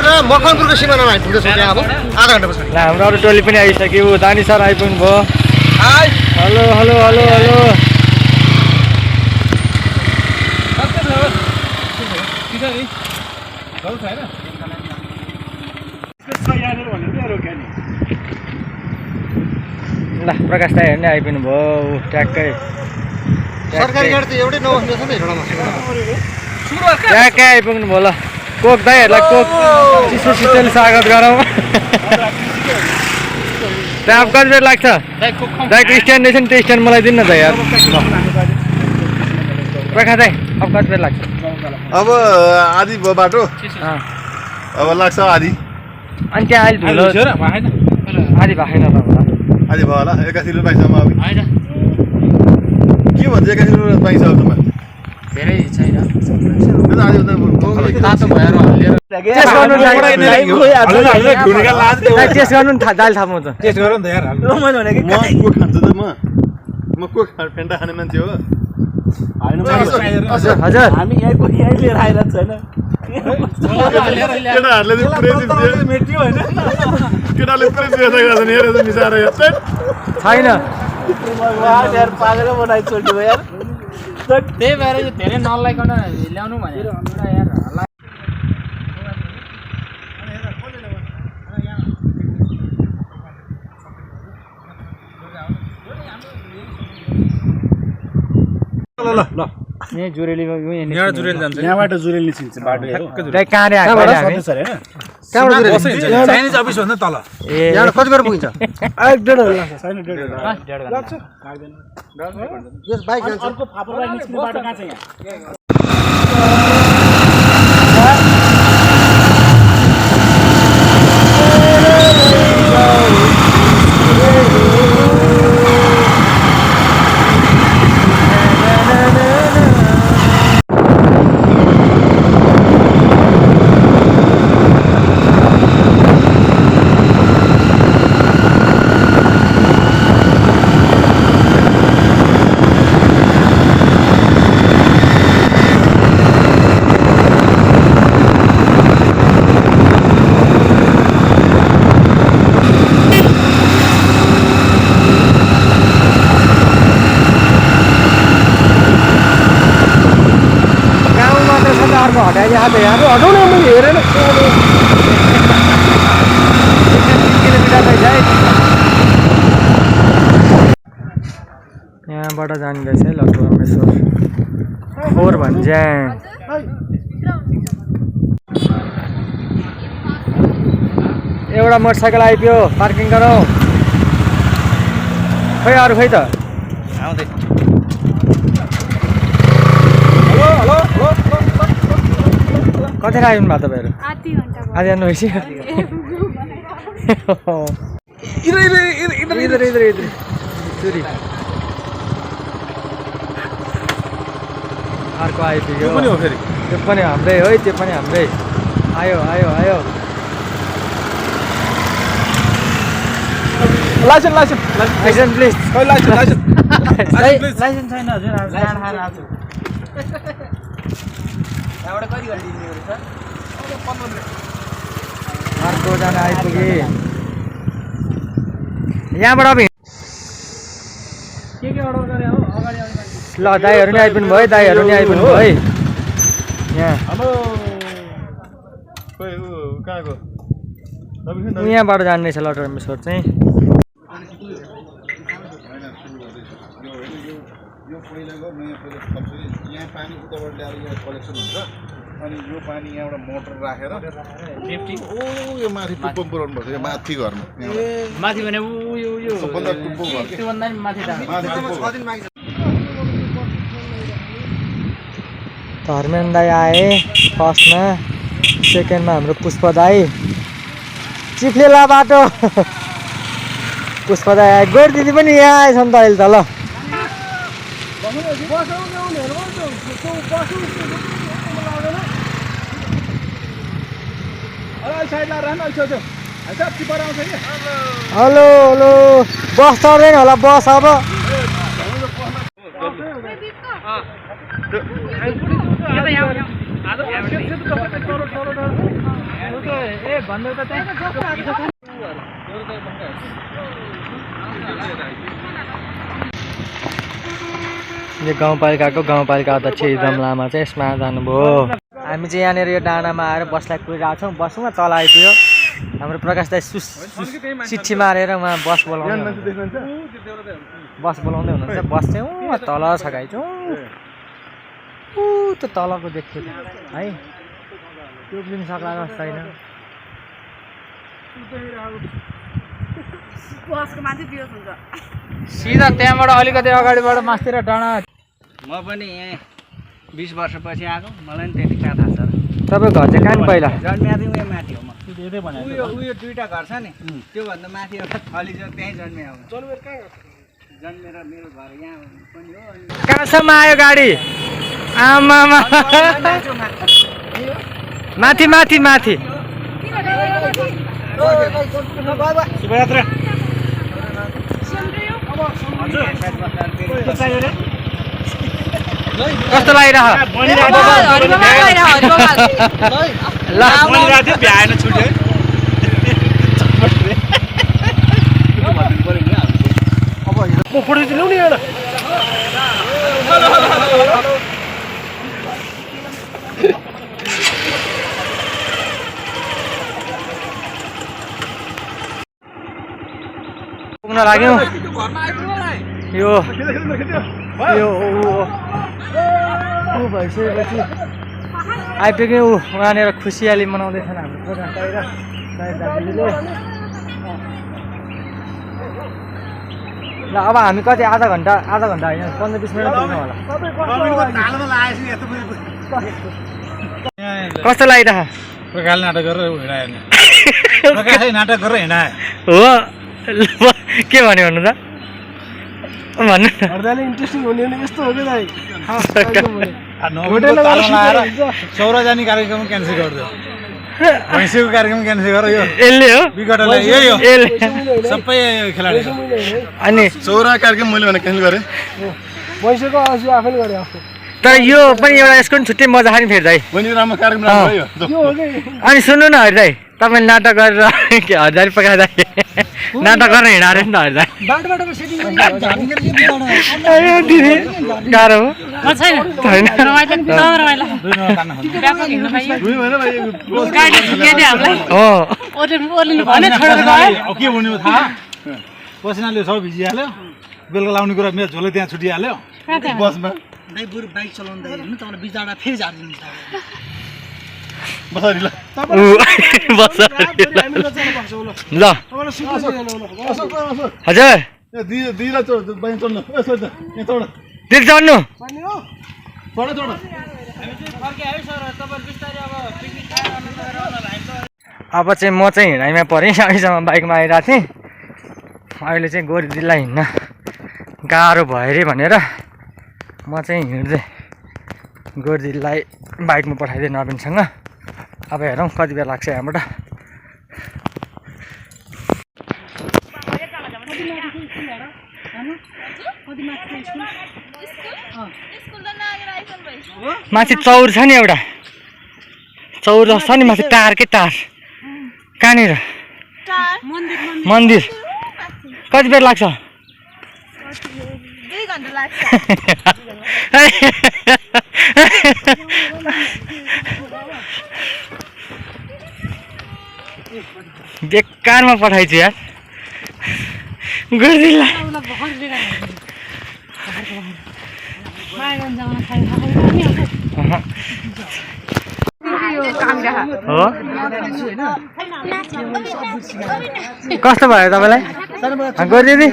मकवानपुरको सिमानामा आइपुग्दैछौँ त्यहाँ अब आधा घन्टा पछि। ल हाम्रो अरू टोली पनि आइसक्यो दानी सर आइपुग्नु भयो। हेलो हेलो हेलो हेलो ल प्रकाश दाई हेर्ने आइपुग्नु भयो ट्याक्कै सरकारी गाडी त एउटै नबस्ने छ नि ट्याक्कै आइपुग्नु भयो। ल कोक दाईहरूलाई कोक चिसो चिसोले स्वागत गरौँ। त्यहाँ अब कति बेर लाग्छ दाईको स्ट्यान्ड रहेछ नि त्यो स्ट्यान्ड मलाई दिनु न दाई यार। प्रकाश दाई अब कति बेर लाग्छ? अब आधी भयो बाटो अब लाग्छ आधी। अनि त्यहाँ अहिले धुलो आधी भएन त होला आधी भयो होला 81 पाइसम्म अब के भन्छ 81 पाइन्छ अब त धेरै छैन आधी तातो भएर हल्लिएर टेस्ट गर्नु टेस्ट गर्नु नि दाल थाप्नु त टेस्ट गर नि त यार म को खान्छु त म को फेन्टा खाने मान्छे हो हजुर हामी यहीँ लिएर आइरहेको छैन केटाहरूले केटाले पुरै बेचा गर्छ नि हेरेर मिसाएर हेर्छ छैन यार पागल बनाइ छोड्यो यार त्यही भएर यो धेरै नलाइकन ल्याउनु भनेर यार ल ल यही जुरेली यहाँ जुरेली जान्छ यहाँबाट जुरेली निस्किन्छ बाटो कहाँ आएको सर हैन कहाँबाट चाइनिज अफिस भन्दा तल ए यहाँ कति बेर पुगिन्छ? 1.5 लाग्छ छैन 1.5 लाग्छ यस बाइक जान्छ अर्को फापरबाट निस्किने बाटो कहाँ छ यहाँ यहाँबाट जाने रहेछ है लक्ष्मेश्वर खोर भन्छ एउटा मोटरसाइकल आइपुग्यो पार्किङ गरौँ खै अरू खै त आउँदै कति आइपुग्नु भएको तपाईँहरू आधी घन्टा भइसक्यो अर्को आइपुग्यो त्यो पनि हाम्रै है त्यो पनि हाम्रै आयो आयो आयो लाइसेन्स लाइसेन्स प्लिज लाइसेन्स छैन हजुर यहाँबाट कति घन्टा दिने हो अर्कोजना आइपुगे यहाँबाट अब के अर्डर गरे हो अगाडि ल दाईहरू नि आइपुग्नु भयो दाईहरू नि आइपुग्नु भयो है यहाँ यहाँबाट जाने रहेछ लटरमेश्वर चाहिँ यहाँ पानी उताबाट ल्याएर यहाँ कलेक्सन हुन्छ अनि यो पानी यहाँबाट मोटर राखेर यो माथि टुप्पो पुऱ्याउनु पर्छ यो माथि घरमा माथि भने सबभन्दा टुप्पो घर त्योभन्दा नि माथि धर्मेन दाई आए फर्स्टमा सेकेन्डमा हाम्रो पुष्प दाई चिफ्लेला बाटो पुष्प दाई आए गोड दिदी पनि यहाँ आएछन् त अहिले त ल हेलो हेलो बस चढ्दैन होला बस अब भन्नु त त्यही यो गाउँपालिका अध्यक्ष इदम लामा चाहिँ यसमा जानुभयो। हामी चाहिँ यहाँनिर यो डाँडामा आएर बसलाई कुरिरहेको छौँ। बसमा तल आइपुग्यो हाम्रो प्रकाश दाइ चिठी मारेर उहाँ बस बोलाउँदै हुनुहुन्छ। बस चाहिँ उहाँ तल छ गाइचौँ त्यो तलको देख्छु है त्यो पनि सक्ला जस्तो छैन। सिधा त्यहाँबाट अलिकति अगाडिबाट मास्तिर डाँडा। म पनि यहाँ 20 वर्षपछि आएको, मलाई पनि त्यति कहाँ थाहा छ। तपाईँको घर चाहिँ कहाँ पहिला? जन्मिया चाहिँ उयो माथि हो। म उयो दुईवटा घर छ नि, त्योभन्दा माथि एउटा थली छ, त्यहीँ जन्मिया हो। जन्मेर मेरो घर यहाँ पनि हो। कहाँसम्म आयो गाडी? आमामा माथि माथि माथि शुभयात्रा कस्तो लागिरह? ल भ्याएन छुट्यो म फोटो दिनु नि एउटा पुग्न लाग्यो यो भइसकेपछि आइपुग्यो। उहाँनिर खुसियाली मनाउँदैछन् हाम्रो प्रधान दाजुले। ल अब हामी कति आधा घन्टा होइन 15-20 मिनट पुग्नु होला। कस्तो लागिरह? प्रकारले नाटक गरेर हिँडायो नि। प्रकारले नाटक गरेर हिँडायो हो के भन्यो भन्नु त भन्नु न। इन्ट्रेस्टिङ हुने यस्तो हो कि दाइ सौरा जाने कार्यक्रम क्यान्सल गरिदियो। भैँसीको कार्यक्रम क्यान्सल गर। यो यसले हो विगतलाई यही हो सबै खेलाडी। अनि सौरा कार्यक्रम मैले भने क्यान्सल गरेँ। भैँसीको आजु आफैले गरे आफू तर यो पनि एउटा यसको पनि छुट्टै मजा खाने फेरि दाइ। मैले राम्रो कार्यक्रम राम्रो भयो। अनि सुन्नु न हरि दाइ, तपाईँले नाटक गरेर के हरिदारी पकाएर नाटक गरेर हिँडाएर नि त हरि दाइ। गाह्रो हो के भन्नु थाहा? पसिनाले सब भिजिहाल्यो, बेलुका लाउने कुरा मेरो झोले त्यहाँ छुटिहाल्यो। बसमा बाइक चलाउँदा हेर्नु तपाईँलाई बिचबाट फेरि झारिदिनु छ। बसारी ल ल हजुर दिला चढ्नु दिल चढ्नु अब चाहिँ म चाहिँ हिँडाइमा परेँ। अहिलेसम्म बाइकमा आइरहेको थिएँ। अहिले चाहिँ गोरी दिदीलाई हिँड्न गाह्रो भयो अरे भनेर म चाहिँ हिँड्दै गोरी दिदीलाई बाइकमा पठाइदिएँ नवीनसँग। अब हेरौँ कति बेला लाग्छ यहाँबाट। माथि चौर छ नि, एउटा चौर छ नि माथि, टार के टार कहाँनिर मन्दिर। कति बेर लाग्छ? 2 घन्टा लाग्छ। बेकारमा पठाइछु यार गुर्दिलाई। कस्तो भयो तपाईँलाई गरिदिदी?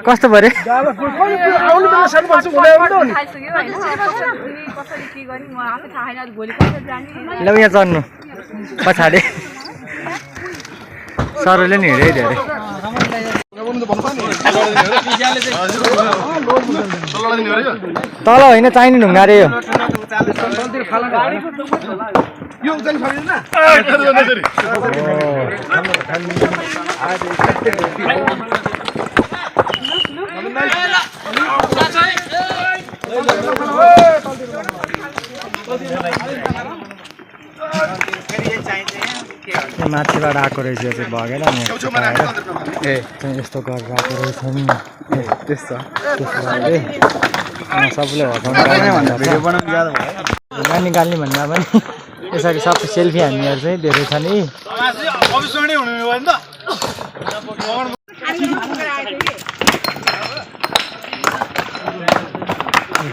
कस्तो भयो ल यहाँ चढ्नु पछाडि सरले नि हिँडै धेरै। तल होइन चाहिने ढुङ्गा रे यो। माथिबाट आएको रहेछ यो चाहिँ भगेन नि ए यस्तो गरेर आएको रहेछ नि त्यस्तो सबैले गाली गाल्ने भन्दा पनि यसरी सबै सेल्फी हान्नेहरू चाहिँ धेरै छ नि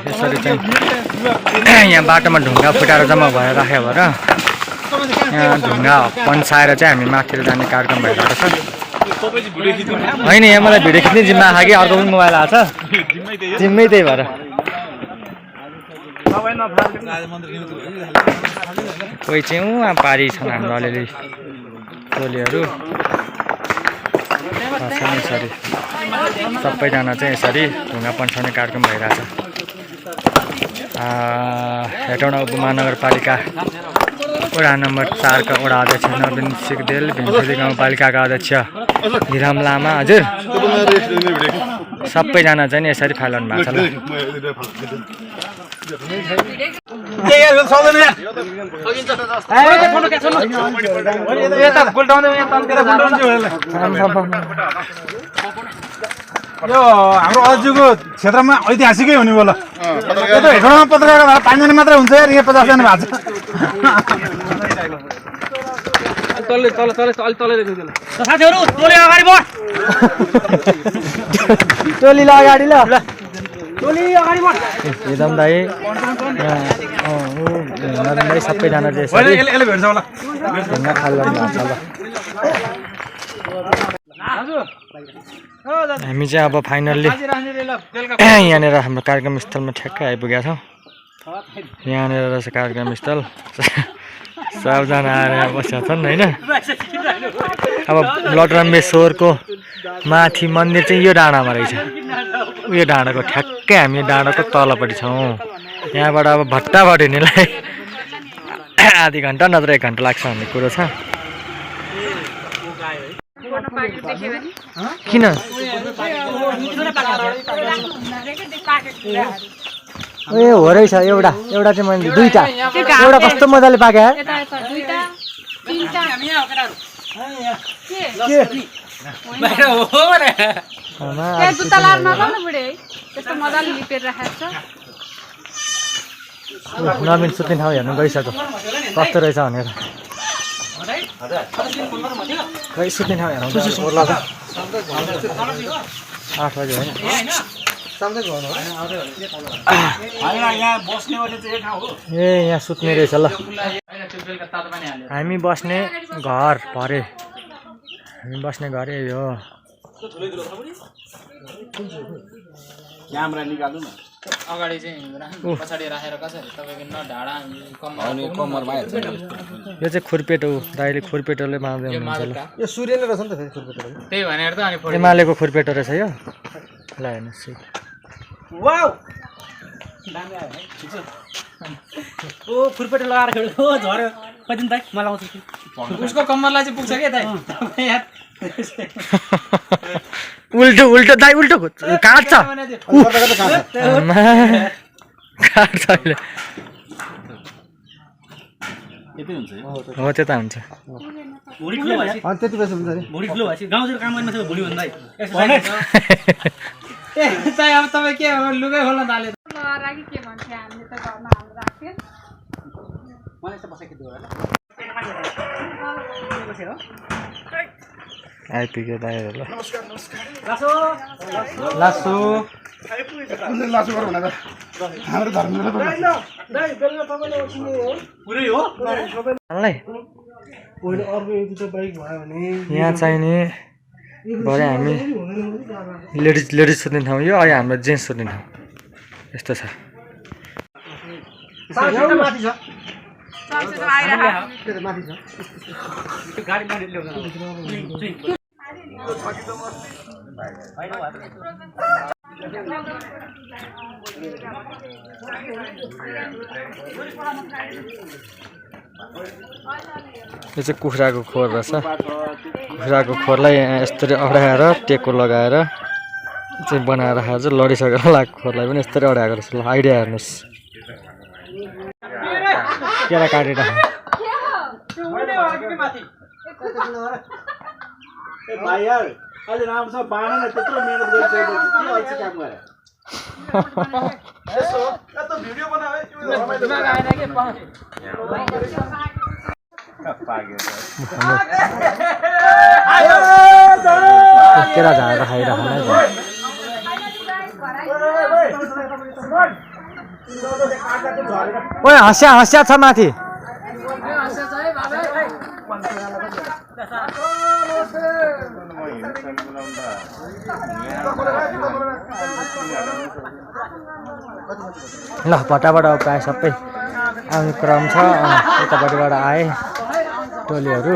यसरी चाहिँ यहाँ बाटोमा ढुङ्गा फुटाएर जम्मा भएर राख्यो भएर यहाँ ढुङ्गा पन्साएर चाहिँ हामी माथि जाने कार्यक्रम भइरहेको छ होइन यहाँ मलाई भिडियो खिच्ने जिम्मा आएको कि अर्को पनि मोबाइल आएको छ जिम्मै त्यही भएर कोही चाहिँ उहाँ पारी छन् हाम्रो अलिअलि टोलीहरू यसरी सबैजना चाहिँ यसरी ढुङ्गा पन्साउने कार्यक्रम भइरहेछ हेटौँडा उपमहानगरपालिका वडा नम्बर 4 का वडा अध्यक्ष नवीन सिगदेल भेन्चुली गाउँपालिकाका अध्यक्ष हिराम लामा हजुर सबैजना चाहिँ यसरी फाइलाउनु भएको छ यो हाम्रो अझको क्षेत्रमा ऐतिहासिकै हुने बोल यो हेटौँडामा पत्रकार 5 जना मात्रै हुन्छ यार यहाँ 50 जना भएको छ साथीहरु टोली अगाडि बढ टोली ल अगाडि ल टोली अगाडि बढ एकदम दाइ नवीन दाइ सबैजना चाहिँ यसरी यसले भेट्छ होला ढुङ्गा फाल्नु भएको छ ल हामी चाहिँ अब फाइनल्ली यहाँनिर हाम्रो कार्यक्रम स्थलमा ठ्याक्कै आइपुगेका छौँ यहाँनिर रहेछ कार्यक्रम स्थल सबजना आएर यहाँ बसेका छन् होइन अब लटरम्बेश्वरको माथि मन्दिर चाहिँ यो डाँडामा रहेछ उयो डाँडाको ठ्याक्कै हामी डाँडाको तलपट्टि छौँ यहाँबाट अब भट्टाबाट हिँड्नेलाई आधी घन्टा नत्र 1 घन्टा लाग्छ भन्ने कुरो छ किन ए हो रहेछ एउटा चाहिँ मैले दुईटा एउटा कस्तो मजाले पाके नवीन सुत्ने ठाउँ हेर्नु गइसक्यो कस्तो रहेछ भनेर खै सुत्ने ठाउँ हेर्नु 8 बजे होइन ए यहाँ सुत्ने रहेछ ल हामी बस्ने घर भरे हामी बस्ने घर यही हो क्यामेरा निकाल्नु न अगाडि चाहिँ पछाडि राखेर कसरी तपाईको न ढाडा कम्मरमा हेर्छ यो चाहिँ खुर्पेट हो दाइले खुर्पेटोले मार्दै हुनुहुन्छ ल यो सूर्यले रहेछ नि त फेरि खुर्पेटो त्यही भनेर त अनि एमालेको खुर्पेटो रहेछ यो ल हेर्नुहोस् वाउ दामी आयो ठिक छ ओ खुर्पेटो लगाएर खेल्नु ओ झर्यो कति दाइ म लाउँछु उसको कम्मरलाई चाहिँ पुग्छ के दाइ यार उल्टो दाइ उल्टो काट्छ काट्छ अहिले हो त्यता हुन्छ भुडी ठुलो भएछ त्यति बेसी हुन्छ नि भुडी ठुलो भएछ गाउँतिर काम गर्ने मान्छे भुडी भन्दा ए चाहिँ अब तपाईँ के लुकै खोल्न थाल्यो राखी के भन्छ हामीले त घरमा हाल्नु राख्थ्यो मलाई त बसेको थियो होला आइपुग्यो दाइहरू ल लासो लासो लासो गरौँ न त हाम्रो धर्मले पुरै हो यहाँ चाहिने भरे हामी लेडिज सुत्ने ठाउँ यो अहिले हाम्रो जेन्ट्स सुत्ने ठाउँ यस्तो छ यो चाहिँ कुखुराको खोर रहेछ कुखुराको खोरलाई यहाँ यस्तरी अड्याएर टेको लगाएर चाहिँ बनाएर खाएर चाहिँ लडिसकेर लागेको खोरलाई पनि यस्तरी अड्याएको रहेछ ल आइडिया हेर्नुहोस् केरा काटेर भाइ यार अलि राम्रोसँग बाँड न त्यत्रो मेहनत गरिसकेपछि के अल्छी काम गरे यसो त भिडियो बनाऊ है दिमाग आएन के केरा झारेर खाइरहेको नै ओए हँस्या छ माथि ल भट्टाबाट प्रायः सबै आउने क्रम छ यतापट्टिबाट आए टोलीहरू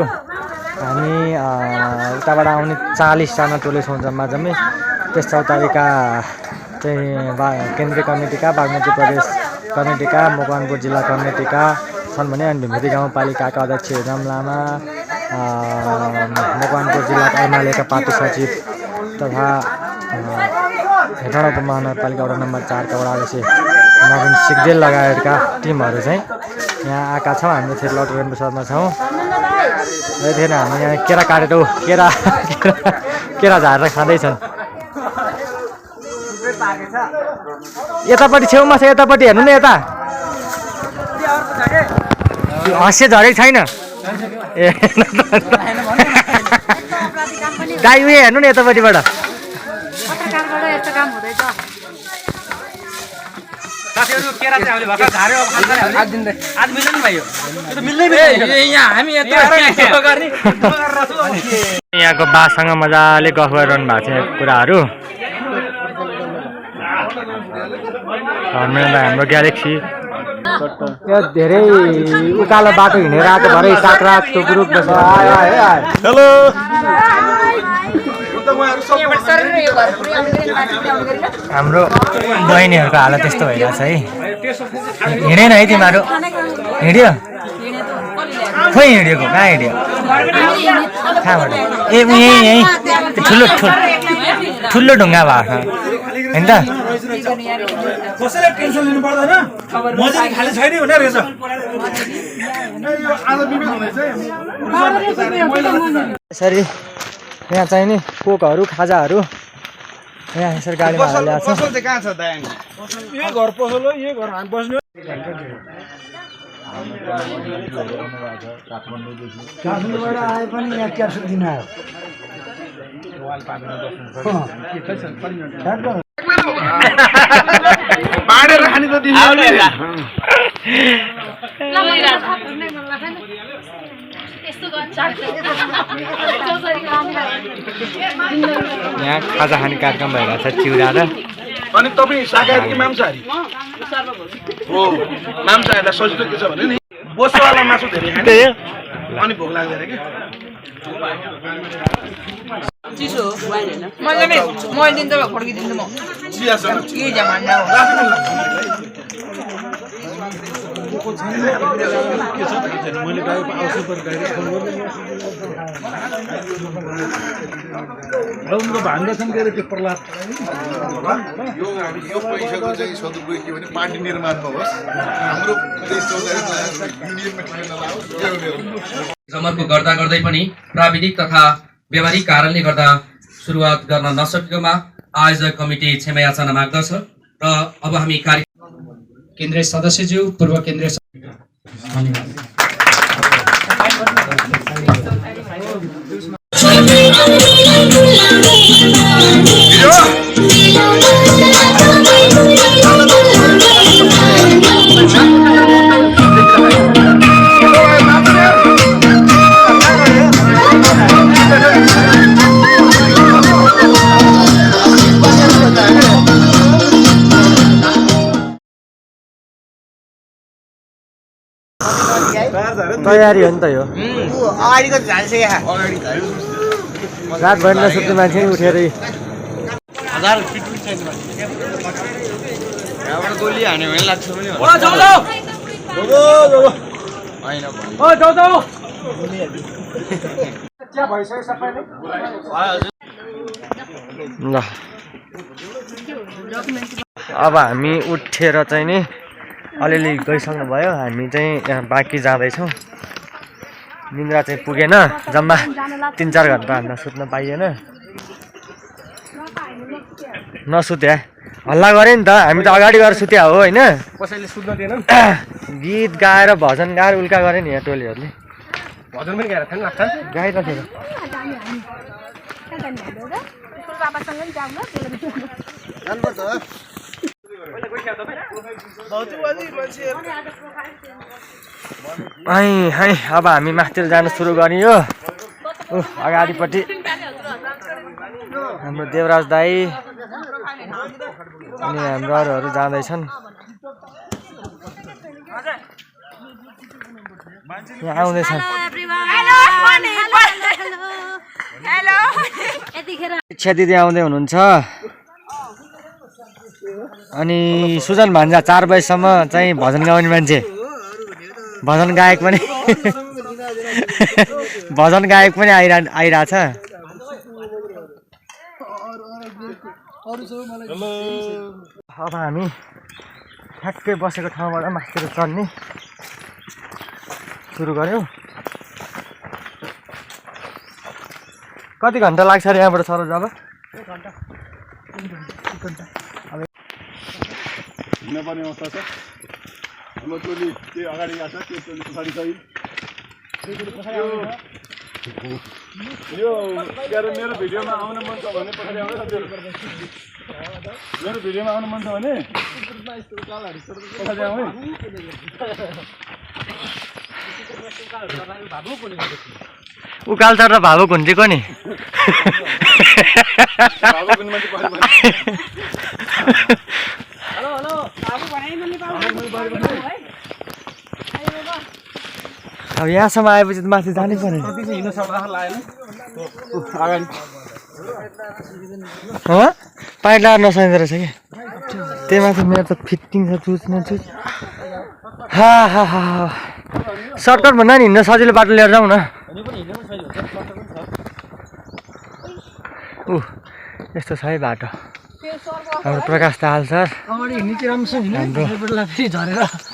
हामी उताबाट आउने 40जना टोली छौँ जम्मा जम्मी त्यस चौतारीका चाहिँ केन्द्रीय कमिटीका बागमती प्रदेश कमिटीका मकवानपुर जिल्ला कमिटीका छन् भने अनि भिमती गाउँपालिकाका अध्यक्ष राम लामा मकवानपुर जिल्लाका एमालेका पार्टी सचिव तथा हेटौँडा महानगरपालिका वडा नम्बर 4 का वडा अध्यक्ष नवीन सिग्देल लगायतका टिमहरू चाहिँ यहाँ आएका छौँ। हामी फेरि लटर रेम्बुसरमा छौँ। थिएन हामी यहाँ केरा काटेर केरा झारेर खाँदैछन्। यतापट्टि छेउमा छ यतापट्टि हेर्नु न यता हँसे झरेको छैन ए दाइ उयो हेर्नु न यतापट्टिबाट यहाँको बासँग मजाले गफ गरिरहनु भएको छ कुराहरू। हाम्रो ग्यालेक्सी यो धेरै उकालो बाटो हिँडेर आएको भरे साकरात टुक्रुक बसेर हेलो हाम्रो बहिनीहरूको हालत त्यस्तो भइरहेछ है। हिँडेन है तिमीहरू हिँड्यो खोइ हिँडेको कहाँ हिँड्यो कहाँबाट ए यहीँ ठुलो ढुङ्गा भएको होइन त कसैले टेन्सन लिनु पर्दैन मजाले खाली छैन हुने रहेछ यसरी यहाँ चाहिने कोकहरू खाजाहरू यहाँ यसरी गाडीमा ल्याएको छ। पसल चाहिँ कहाँ छ दाइ? यो घर पसल हो यो घर हामी बस्ने काठमाडौँबाट आए पनि यहाँ क्याप्सुल दिन आयो बाँडेर खाने त यहाँ खाजा खाने कार्यक्रम भइरहेको छ चिउरा र अनि तपाईँ शाकाहारी कि मांसाहारी हो? मांसाहारीलाई सजिलो के छ भने नि बोसोवाला मासु धेरै खाने अनि भोक लाग्दैन कि चिसो मैले दिन्छ फर्किदिन्छु म चियासँग के जमान्डा हो मैले गाई आउँछु पर गाई उनको भान्डा छन् के अरे त्यो प्रहलाद यो पैसाको चाहिँ सदुपयोग के भने पार्टी निर्माणमा होस् हाम्रो देश चौधरीमा युनियनमा टिक्न नलाओस्। जमर्को गर्दा गर्दै पनि प्राविधिक तथा व्यवहारिक कारणले गर्दा सुरुवात गर्न नसकेकोमा आयोजक कमिटी क्षमा याचना माग्दछ र अब हामी केन्द्रीय सदस्यज्यू पूर्व केन्द्रीय तयारी हो नि त यो अगाडिको झाल्छ यहाँ रातभरि नसुत्ने मान्छे उठेर यहाँबाट गोली हान्यो भने लाग्छ पनि ल अब हामी उठेर चाहिँ नि अलिअलि गइसक्नु भयो। हामी चाहिँ यहाँ बाँकी जाँदैछौँ। निन्द्रा चाहिँ पुगेन जम्मा 3-4 घन्टा हामीलाई सुत्न पाइएन नसुत्या हल्ला गरे नि त हामी त अगाडि गएर सुत्या हो होइन कसैले सुत्न दिएन गीत गाएर भजन गाएर उल्का गरे नि यहाँ टोलीहरूले भजन पनि गाएर थिएन लाग्छ गाइरहेको है अब हामी माथितिर जान सुरु गरियो अगाडिपट्टि हाम्रो देवराज दाई अनि हाम्रो अरूहरू जाँदैछन् यहाँ आउँदैछन् शिक्षा दिदी आउँदै हुनुहुन्छ अनि सुजन भान्जा 4 बजीसम्म चाहिँ भजन गाउने मान्छे भजन गायक पनि आइरहेछ अब हामी ठ्याक्कै बसेको ठाउँबाट माथितिर चढ्ने सुरु गऱ्यौँ कति घन्टा लाग्छ अरे यहाँबाट सरोज अब हिँड्नुपर्ने अवस्था छ हाम्रो टोली त्यही अगाडि गएको छ त्यो टोली पछाडि छ यो मेरो भिडियोमा आउन मन छ भने पछाडि आउनु मेरो भिडियोमा आउनु मन छ भने पछाडि आउँ उकाल्तर र भावुक हुन्छ को नि अब यहाँसम्म आएपछि त माथि जानै पर्यो पाइट लगाएर नसकिँदो रहेछ कि त्यही माथि मेरो त फिटिङ छ चुज हा सर्टकट भन्दा नि हिँड्न सजिलो बाटो लिएर जाउँ न यस्तो छ है बाटो हाम्रो प्रकाश दाहाल सर हाम्रो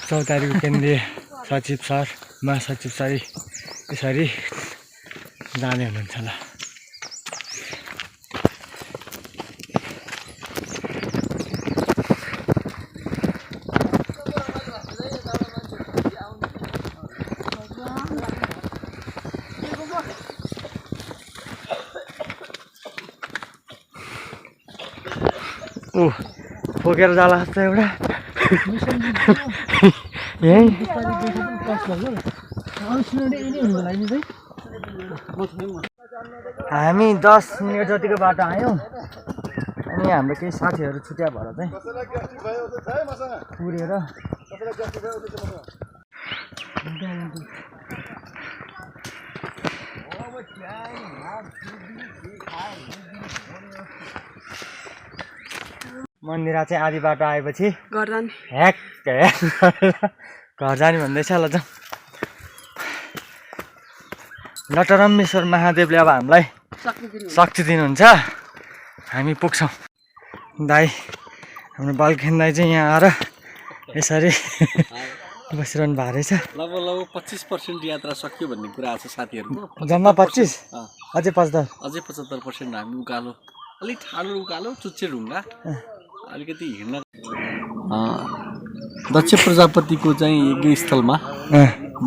चौतारीको केन्द्रीय सचिव सर महासचिव सर यसरी जाने हुनुहुन्छ ल ठोकेर जाला जस्तो एउटा यही हामी 10 मिनट जतिको बाटो आयौँ अनि हाम्रो केही साथीहरू छुट्या भएर चाहिँ पुरेर मन्दिरा चाहिँ आधी बाटो आएपछि ह्याक घर जाने भन्दैछ ल जाउँ लटरम्मेश्वर महादेवले अब हामीलाई शक्ति दिनुहुन्छ हामी पुग्छौँ दाई हाम्रो बालखेन दाई चाहिँ यहाँ आएर यसरी बसिरहनु भएको रहेछ लगभग 25% यात्रा सक्यो भन्ने कुरा छ साथीहरूको जम्मा 25 अझै 75% हामी उकालो अलिक ठाडो उकालो चुच्चे ढुङ्गा अलिकति हिँड्न दक्ष प्रजापतिको चाहिँ यज्ञस्थलमा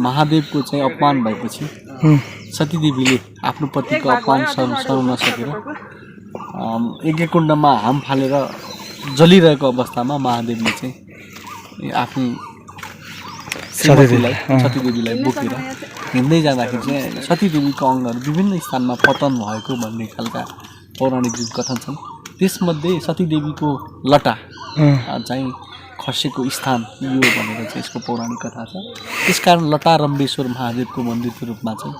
महादेवको चाहिँ अपमान भएपछि सतीदेवीले आफ्नो पतिको अपमान सहन नसकेर यज्ञकुण्डमा हाम फालेर जलिरहेको अवस्थामा महादेवले चाहिँ आफ्नो सतीदेवीलाई बोकेर हिँड्दै जाँदाखेरि चाहिँ सतीदेवीको अङ्गहरू विभिन्न स्थानमा पतन भएको भन्ने खालका पौराणिक कथन छन्। त्यसमध्ये सतीदेवीको लटा चाहिँ खसेको स्थान यो भनेर चाहिँ यसको पौराणिक कथा छ। त्यसकारण लटारम्बेश्वर महादेवको मन्दिरको रूपमा चाहिँ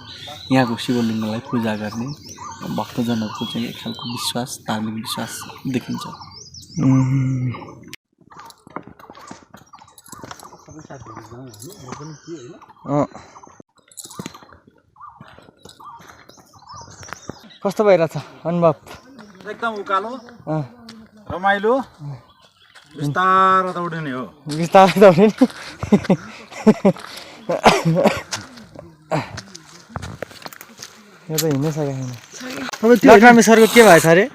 यहाँको शिवलिङ्गलाई पूजा गर्ने भक्तजनहरूको चाहिँ एक खालको विश्वास, धार्मिक विश्वास देखिन्छ। कस्तो भइरहेछ अनुभव? एकदम उकालो रमाइलो बिस्तारै दौडिने हो। यो त हिँड्नै सकेको छैन। लटरामेश्वरको के भएछ अरे?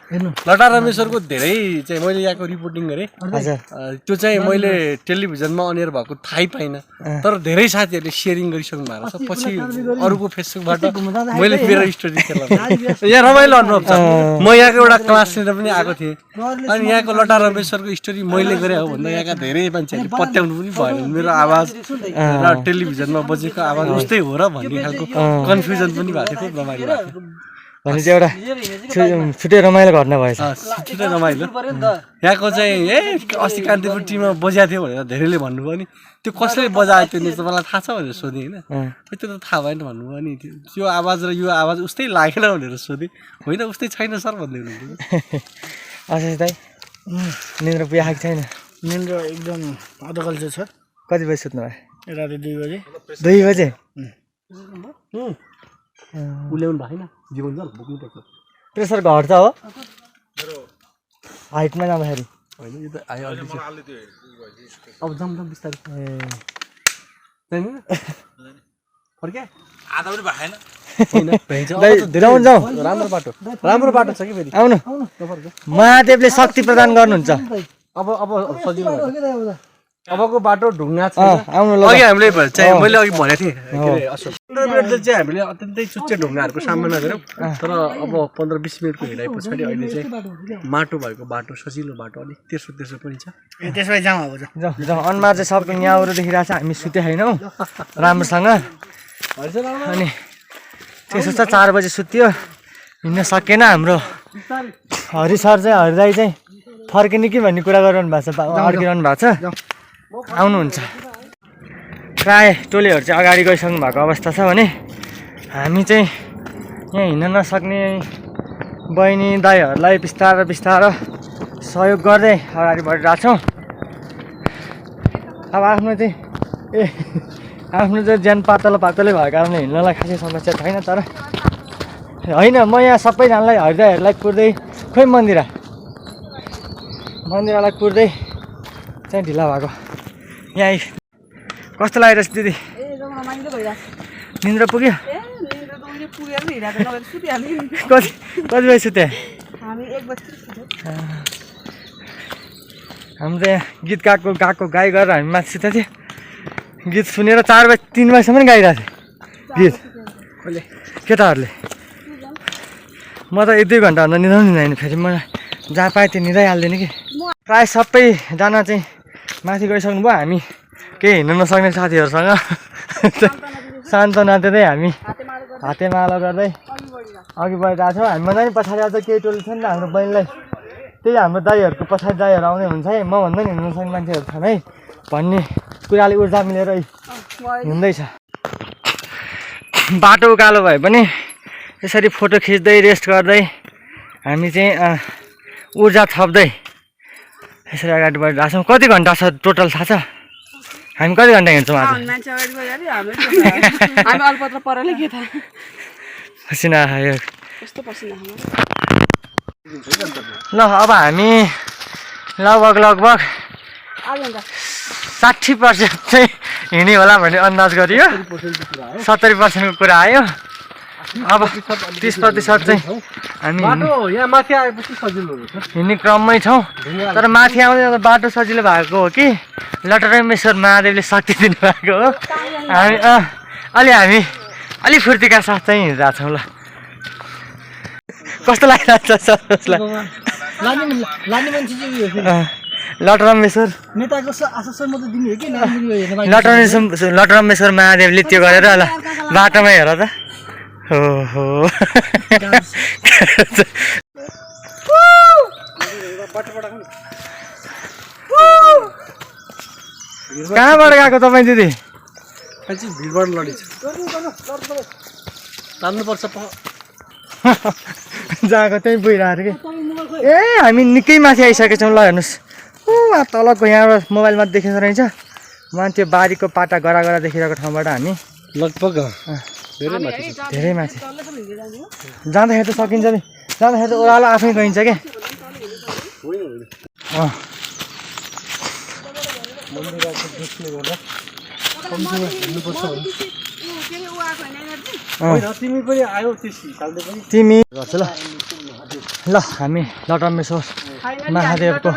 लटा रमेश्वरको धेरै चाहिँ मैले यहाँको रिपोर्टिङ गरेँ। हजुर त्यो चाहिँ मैले टेलिभिजनमा अनियर भएको थाहै पाइनँ, तर धेरै साथीहरूले सेयरिङ गरिसक्नु भएको छ। पछि अरूको फेसबुकबाट मैले मेरो स्टोरी खेलाउँछु। यहाँ रमाइलो अनुभव छ। म यहाँको एउटा क्लास लिएर पनि आएको थिएँ, अनि यहाँको लटा रमेश्वरको स्टोरी मैले गरेँ हो भन्दा यहाँका धेरै मान्छेहरूले पत्याउनु पनि भएन। मेरो आवाज र टेलिभिजनमा बजेको आवाज उस्तै हो र भन्ने खालको कन्फ्युजन पनि भएको थियो। खुब रमाइलो भएको थियो। भनेपछि एउटा छुट्टै रमाइलो घटना भएछ। छिटो रमाइलो। यहाँको चाहिँ अस्ति कान्तिपुर टिममा बजाएको थियो भनेर धेरैले भन्नुभयो नि, त्यो कसले बजाएको थियो नि तपाईँलाई थाहा छ भनेर सोधेँ होइन। त्यो त थाहा भएन भन्नुभयो नि, त्यो आवाज र यो आवाज उस्तै लागेन भनेर सोधेँ। होइन उस्तै छैन सर भन्दै हुनुहुन्थ्यो। आशिष दाइ निन्द्रा पुगेको छैन? निन्द्रा एकदम अधकल्चो छ। कति बजी सुत्नु भयो? राति 2 बजे। 2 बजे? उल्याउनु भएन जीवन जल बोक्नु पर्छ। प्रेसर घट्छ हो हाइटमा जाँदाखेरि? होइन यो त आयो अलि अब जाउँ जाउँ बिस्तारै। फर्क्या आधा पनि भएन। जाउँ राम्रो बाटो छ कि फेरि आउनु। महादेवले शक्ति प्रदान गर्नुहुन्छ। अब सजिलो भयो। अबको बाटो ढुङ्गा छ। आउनु ल। अघि हामीले चाहिँ मैले अघि भनेको थिएँ के अरे अशोक 15 मिनट चाहिँ हामीले अत्यन्तै चुच्चे ढुङ्गाहरूको सामना गऱ्यौँ, तर अब 15-20 मिनटको हिँडाइ पछाडि अहिले चाहिँ माटो भएको बाटो, सजिलो बाटो, अलिक तेर्सो पनि छ। त्यसै जाउँ अब जाउँ। अनुहार चाहिँ सबको यहाँबाट देखिरहेको छ। हामी सुते छैनौँ राम्रोसँग, अनि त्यसो छ 4 बजे सुत्यो, हिँड्न सकेन। हाम्रो हरि सर चाहिँ हरिदाई चाहिँ फर्किने कि भन्ने कुरा गरिरहनु भएको छ, अड्किरहनु भएको छ। आउनुहुन्छ। प्राय टोलीहरू चाहिँ अगाडि गइसक्नु भएको अवस्था छ भने हामी चाहिँ यहाँ हिँड्न नसक्ने बहिनी दाइहरूलाई बिस्तारो सहयोग गर्दै अगाडि बढिरहेको छौँ। अब आफ्नो चाहिँ ज्यान पातलो भएको कारणले हिँड्नलाई खासै समस्या छैन, तर होइन म यहाँ सबैजनालाई हरिदाईहरूलाई कुर्दै खोइ मन्दिरलाई कुर्दै चाहिँ ढिला भएको। यहाँ कस्तो लागिरहेछ दिदी? निन्द्रा पुग्यो? कति बजी सुत्यो? हाम्रो त यहाँ गीत गाएको गाई गरेर हामी माथि सुतेको थियो। गीत सुनेर 4 बजी 3 बजीसम्म गाइरहेको थियो गीत केटाहरूले। म त 1-2 घन्टा भन्दा निदाउनु फेरि म जहाँ पाएँ त्यो निदाइहाल्दैन कि। प्रायः सबैजना चाहिँ माथि गइसक्नु भयो। हामी केही हिँड्न नसक्ने साथीहरूसँग सान्त्वना दिँदै हामी हातेमालो गर्दै अघि बढिरहेको छौँ। हामीभन्दा पनि पछाडि अझ केही टोली छ नि त हाम्रो बहिनीलाई, त्यही हाम्रो दाइहरूको पछाडि दाइहरू आउने हुन्छ है, मभन्दा नि हिँड्न नसक्ने मान्छेहरू छन् है भन्ने कुराले ऊर्जा मिलेर हिँड्दैछ। बाटो उकालो भए पनि यसरी फोटो खिच्दै रेस्ट गर्दै हामी चाहिँ ऊर्जा थप्दै यसरी अगाडि बढिरहेको छौँ। कति घन्टा छ टोटल थाहा छ? हामी कति घन्टा हिँड्छौँ आज? पसिना आयो। ल अब हामी लगभग 60% चाहिँ हिँड्यो होला भन्ने अन्दाज गरियो। 70% को कुरा आयो। अब 30% चाहिँ हामी यहाँ माथि आएपछि सजिलो हुन्छ। हिँड्ने क्रममै छौँ, तर माथि आउँदै बाटो सजिलो भएको हो कि लटरामेश्वर महादेवले शक्ति दिनुभएको हो। हामी अलि फुर्तीका साथ चाहिँ हिँडिरहेको छौँ। ल कस्तो लागिरहेको छ उसलाई? लटरामेश्वर नेताको आश्वासन मात्रै दिने हो कि लटरामेश्वर महादेवले त्यो गरेर ल बाटोमा हेर त। हो कहाँबाट गएको तपाईँ दिदी? भिडबाट लडिन्छ, तान्नुपर्छ। जहाँको त्यहीँ पुगिरहेको कि। ए हामी निकै माथि आइसकेको छौँ। ल हेर्नुहोस्, तलको यहाँबाट मोबाइलमा देखेको रहेछ। वहाँ त्यो बारीको पाटा गरा देखिरहेको ठाउँबाट हामी लगभग धेरै माथि जाँदाखेरि त सकिन्छ नि, जाँदाखेरि त ओह्रालो आफै गइन्छ क्या। तिमी पनि आयो त्यस हिसाबले पनि तिमी गर्छ ल हामी लटरम्बेश्वर महादेवको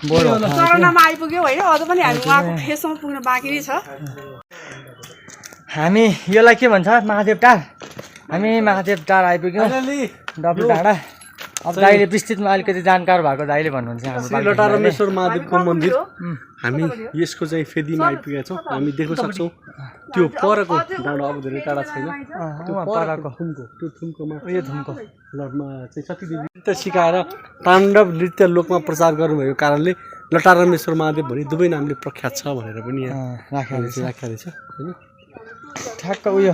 बोर्ड चरनमा आइपुग्यो होइन अझ पनि हामी उहाँको फेसमा पुग्न बाँकी नै छ हामी यसलाई के भन्छ महादेव टार हामी महादेव टार आइपुग्यौँ डब्लु डाँडा अब दाइले विस्तृतमा अलिकति जानकार भएको दाइले भन्नुहुन्छ हाम्रो लटारमेश्वर महादेवको मन्दिर हामी यसको चाहिँ फेदीमा आइपुगेका छौँ हामी देख्न सक्छौँ त्यो परको डाँडो अब धेरै टाढा छैन त्यो परको त्यो थुम्कोमा यो धुमको लटमा चाहिँ सतीदेवी नृत्य सिकाएर ताण्डव नृत्य लोकमा प्रचार गर्नुभएको कारणले लटारमेश्वर महादेव भनी दुवै नामले प्रख्यात छ भनेर पनि यहाँ राखेको रहेछ होइन ठ्याक्क उयो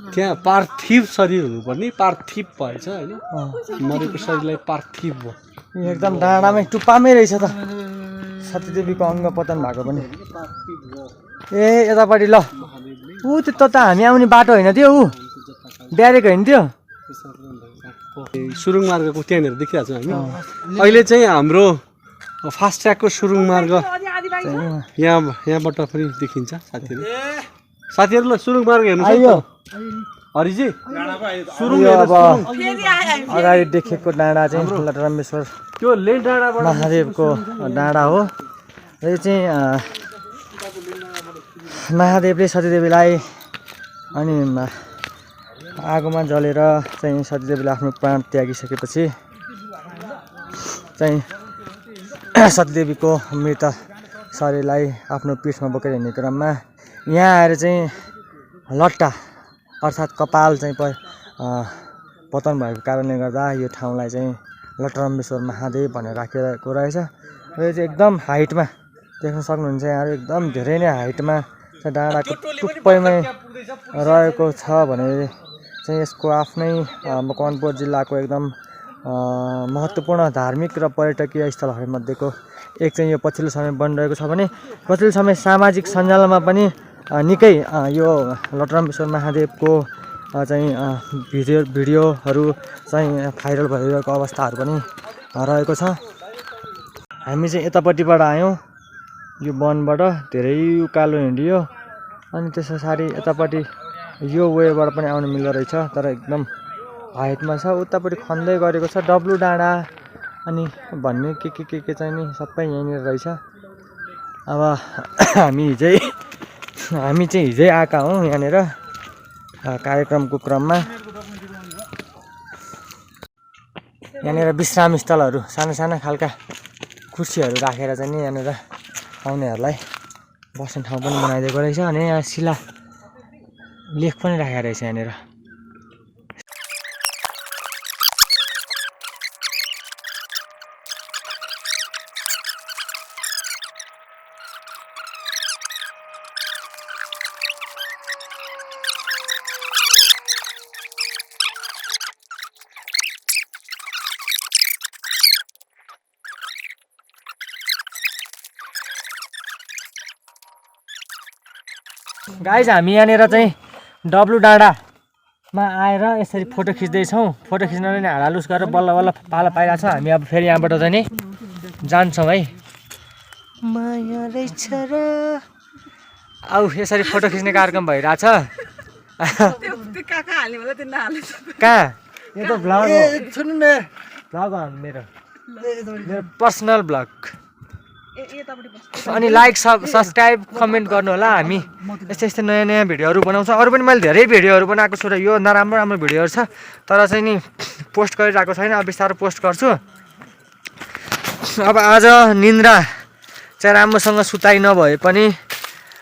त्यहाँ पार्थिव शरीर हुनुपर्ने पार्थिव भएछ होइन मरेको शरीरलाई पार्थिव भयो एकदम डाँडामै टुप्पामै रहेछ त सतीदेवीको अङ्ग पतन भएको पनि ए यतापट्टि ल ऊ त्यो त हामी आउने बाटो होइन त्यो ऊ ब्यारेक होइन त्यो सुरुङ मार्गको त्यहाँनिर देखिरहेको छौँ हामी अहिले चाहिँ हाम्रो फास्ट ट्र्याकको सुरुङ मार्ग यहाँबाट पनि देखिन्छ साथीहरू ल सुरुङ मार्ग हेर्नु हरिजी सुरुङ अब अगाडि देखेको डाँडा चाहिँ लटरम्बेश्वर त्यो लेन डाँडाबाट महादेवको डाँडा हो र यो चाहिँ महादेवले सतीदेवीलाई अनि आगोमा जलेर चाहिँ सतीदेवीले आफ्नो प्राण त्यागिसकेपछि चाहिँ सतीदेवीको मृत शरीरलाई आफ्नो पीठमा बोकेर हिँड्ने क्रममा यहाँ आएर चाहिँ लट्टा अर्थात् कपाल चाहिँ पतन भएको कारणले गर्दा यो ठाउँलाई चाहिँ लटरम्बेश्वर महादेव भनेर राखिरहेको रहेछ र यो चाहिँ एकदम हाइटमा देख्न सक्नुहुन्छ यहाँहरू एकदम धेरै नै हाइटमा डाँडाको टुप्पैमै रहेको छ भने चाहिँ यसको आफ्नै मकवानपुर जिल्लाको एकदम महत्त्वपूर्ण धार्मिक र पर्यटकीय स्थलहरूमध्येको एक चाहिँ यो पछिल्लो समय बनिरहेको छ भने पछिल्लो समय सामाजिक सञ्जालमा पनि निकै यो लटरम्बेश्वर महादेवको चाहिँ भिडियोहरू चाहिँ भाइरल भइरहेको अवस्थाहरू पनि रहेको छ हामी चाहिँ यतापट्टिबाट आयौँ यो वनबाट धेरै उकालो हिँडियो अनि त्यस पछाडि यतापट्टि यो वेबाट पनि आउनु मिल्दो रहेछ तर एकदम हाइटमा छ उतापट्टि खन्दै गरेको छ डब्लु डाँडा अनि भन्ने के चाहिँ नि सबै यहीँनिर रहेछ अब हामी चाहिँ हिजै आएका हौँ यहाँनिर कार्यक्रमको क्रममा यहाँनिर विश्राम स्थलहरू साना साना खालका कुर्सीहरू राखेर चाहिँ नि यहाँनिर आउनेहरूलाई बस्ने ठाउँ पनि बनाइदिएको रहेछ अनि यहाँ शिला लेख पनि राखेको रहेछ यहाँनिर गाइज हामी यहाँनिर चाहिँ डब्लु डाँडामा आएर यसरी फोटो खिच्दैछौँ फोटो खिच्न नै हालालुस गरेर बल्ल बल्ल पाला पाइरहेको छ हामी अब फेरि यहाँबाट चाहिँ नि जान्छौँ है माया रहेछ र आऊ यसरी फोटो खिच्ने कार्यक्रम भइरहेछ कहाँ यो त भ्लग हो सुन्नु न भ्लग हो मेरो पर्सनल भ्लग अनि लाइक सब्सक्राइब कमेन्ट गर्नु होला हामी यस्तै नयाँ नयाँ भिडियोहरू बनाउँछौँ अरू पनि मैले धेरै भिडियोहरू बनाएको छु र यो नराम्रो राम्रो भिडियोहरू छ तर चाहिँ नि पोस्ट गरिरहेको छैन अब बिस्तारो पोस्ट गर्छु अब आज निन्द्रा चाहिँ राम्रोसँग सुताइ नभए पनि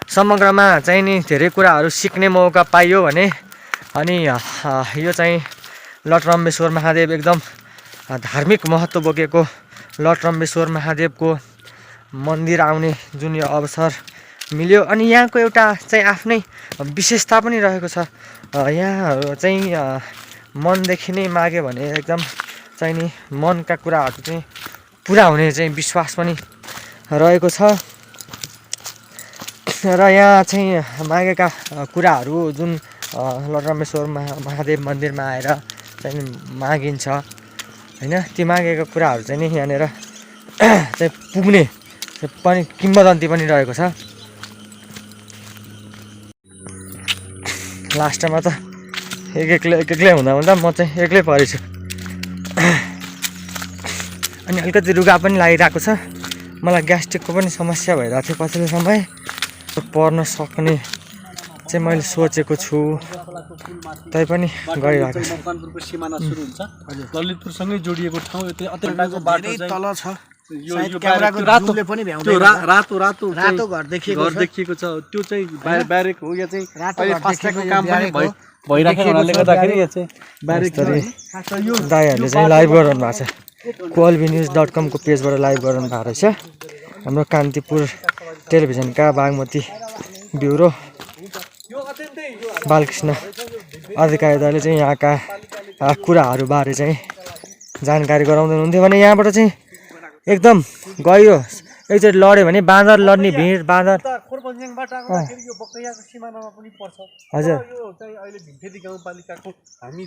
समग्रमा चाहिँ नि धेरै कुराहरू सिक्ने मौका पाइयो भने अनि यो चाहिँ लटरम्बेश्वर महादेव एकदम धार्मिक महत्त्व बोकेको लटरम्बेश्वर महादेवको मन्दिर आउने जुन यो अवसर मिल्यो अनि यहाँको एउटा चाहिँ आफ्नै विशेषता पनि रहेको छ यहाँ चाहिँ मनदेखि नै माग्यो भने एकदम चाहिँ नि मनका कुराहरू चाहिँ पुरा हुने चाहिँ विश्वास पनि रहेको छ र यहाँ चाहिँ मागेका कुराहरू जुन लटरम्बेश्वर महादेव मन्दिरमा आएर चाहिँ मागिन्छ होइन ती मागेका कुराहरू चाहिँ नि यहाँनिर चाहिँ पुग्ने पनि किम्वदन्ती पनि रहेको छ लास्टमा त एक्लै हुँदा म चाहिँ एक्लै परेछु। अनि अलिकति रुगा पनि लागिरहेको छ। मलाई ग्यास्ट्रिकको पनि समस्या भइरहेको थियो पछिल्लो समय। पर्न सक्ने चाहिँ मैले सोचेको छु, तैपनि गइरहेको छ। मकवानपुरको सिमाना सुरु हुन्छ, ललितपुरसँगै जोडिएको ठाउँ। त्यो अतिरिक्तको बाटो चाहिँ तल छ यो क्यामेराको जुमले पनि भ्याउँदैन। रातो घर देखिएको छ, त्यो चाहिँ ब्यारेक हो। या चाहिँ रातो अहिले घर फास्ट्यागको देखिएको काम पनि ब्यारेक हो। भइराखेको हुनाले गर्दाखेरि यो चाहिँ ब्यारेक दाइहरूले चाहिँ लाइभ गराउनु भएको छ। KOLBnews.com को पेजबाट लाइभ गराउनु भएको रहेछ। हाम्रो कान्तिपुर टेलिभिजनका बागमती ब्युरो बालकृष्ण अधिकारी दाइले चाहिँ यहाँका कुराहरूबारे चाहिँ जानकारी गराउँदै हुनुहुन्थ्यो भने यहाँबाट चाहिँ एकदम गयो एकचोटि लड्यो भने बाँदर लड्ने भिड, बाँदर हजुर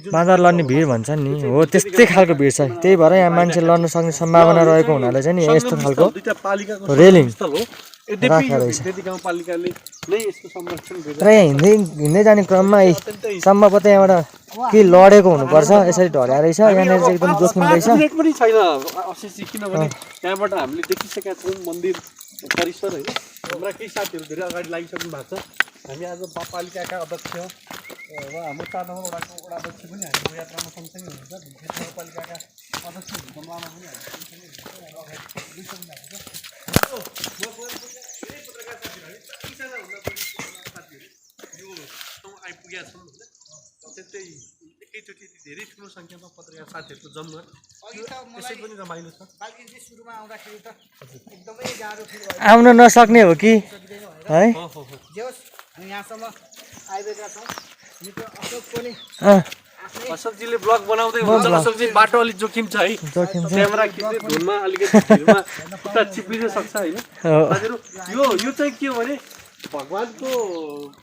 बाँदर लड्ने भिड भन्छ नि हो, त्यस्तै खालको भिड छ। त्यही भएर यहाँ मान्छे लड्न सक्ने सम्भावना रहेको हुनाले चाहिँ नि यस्तो खालको रेलिङ राखेको रहेछ। तर यहाँ हिँड्दै जाने क्रममा सम्भवतः यहाँबाट के लडेको हुनुपर्छ, यसरी ढल्या रहेछ। यहाँनिर चाहिँ एकदम जोखिम रहेछ। पनि छैन अशिषजी, किनभने त्यहाँबाट हामीले देखिसकेका छौँ मन्दिर परिसर होइन। हाम्रा केही साथीहरू धेरै अगाडि लागिसक्नु भएको छ। हामी आज पालिकाका अध्यक्ष र हाम्रो 4 नम्बर वडाको वडाध्यक्ष पनि हाम्रो यात्रामा सँगसँगै हुनुहुन्छ। नगरपालिकाका अध्यक्ष लामा पनि हामी सँगसँगै आइपुगेका छौँ होइन। अत्यन्तै एकैचोटि धेरै ठुलो सङ्ख्यामा पत्रकार साथीहरूको जमघट, त्यसै पनि रमाइलो छ। आउन नसक्ने हो कि है? अशोकजीले ब्लग बनाउँदै हुनुहुन्छ। अशोकजी बाटो अलिक जोखिम छ है, क्यामेरा खिच्ने धुनमा अलिकति भिडमा खुट्टा चिप्लिन सक्छ होइन। यो चाहिँ के हो भने भगवान्को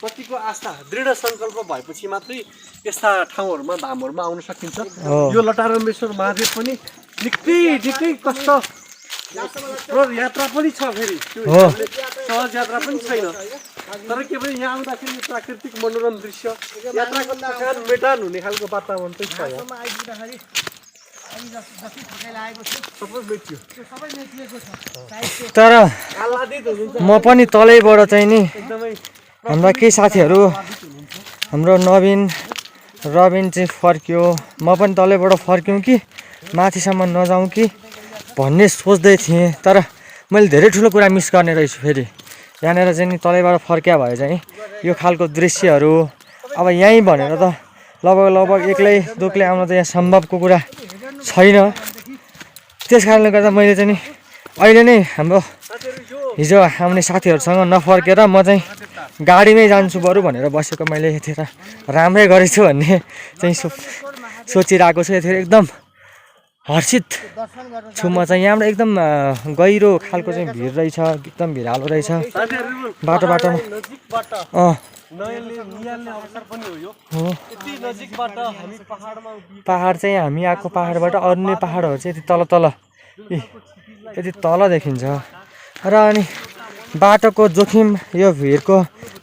प्रतिको आस्था दृढ सङ्कल्प भएपछि मात्रै यस्ता ठाउँहरूमा धामहरूमा आउन सकिन्छ। यो लटारम्बेश्वर महादेव पनि निकै कष्ट यात्रा पनि छ, फेरि सहज यात्रा पनि छैन। तर के भने यहाँ आउँदाखेरि यो प्राकृतिक मनोरम दृश्य, यात्राको थकान मेटान हुने खालको वातावरण चाहिँ छ यहाँ। तर म पनि तलैबाट चाहिँ नि हाम्रा केही साथीहरू, हाम्रो नवीन रबिन चाहिँ फर्क्यो, म पनि तलैबाट फर्क्यौँ कि माथिसम्म नजाउँ कि भन्ने सोच्दै थिएँ। तर मैले धेरै ठुलो कुरा मिस गर्ने रहेछु। फेरि यहाँनिर चाहिँ नि तलैबाट फर्किया भए चाहिँ यो खालको दृश्यहरू अब यहीँ भनेर त लगभग एक्लै दुक्लै आउन त यहाँ सम्भवको कुरा छैन। त्यस कारणले गर्दा मैले चाहिँ नि अहिले नै हाम्रो हिजो आउने साथीहरूसँग नफर्केर म चाहिँ गाडीमै जान्छु बरु भनेर बसेको मैले यतिखेर राम्रै गरेछु भन्ने चाहिँ सोचिरहेको छु। यतिखेर एकदम हर्षित छु म चाहिँ। यहाँबाट एकदम गहिरो खालको चाहिँ भिड रहेछ, एकदम भिरालो रहेछ बाटोमा। पहाड चाहिँ हामी आएको पहाडबाट अन्य पहाडहरू चाहिँ यति तल यति तल देखिन्छ। र अनि बाटोको जोखिम, यो भिडको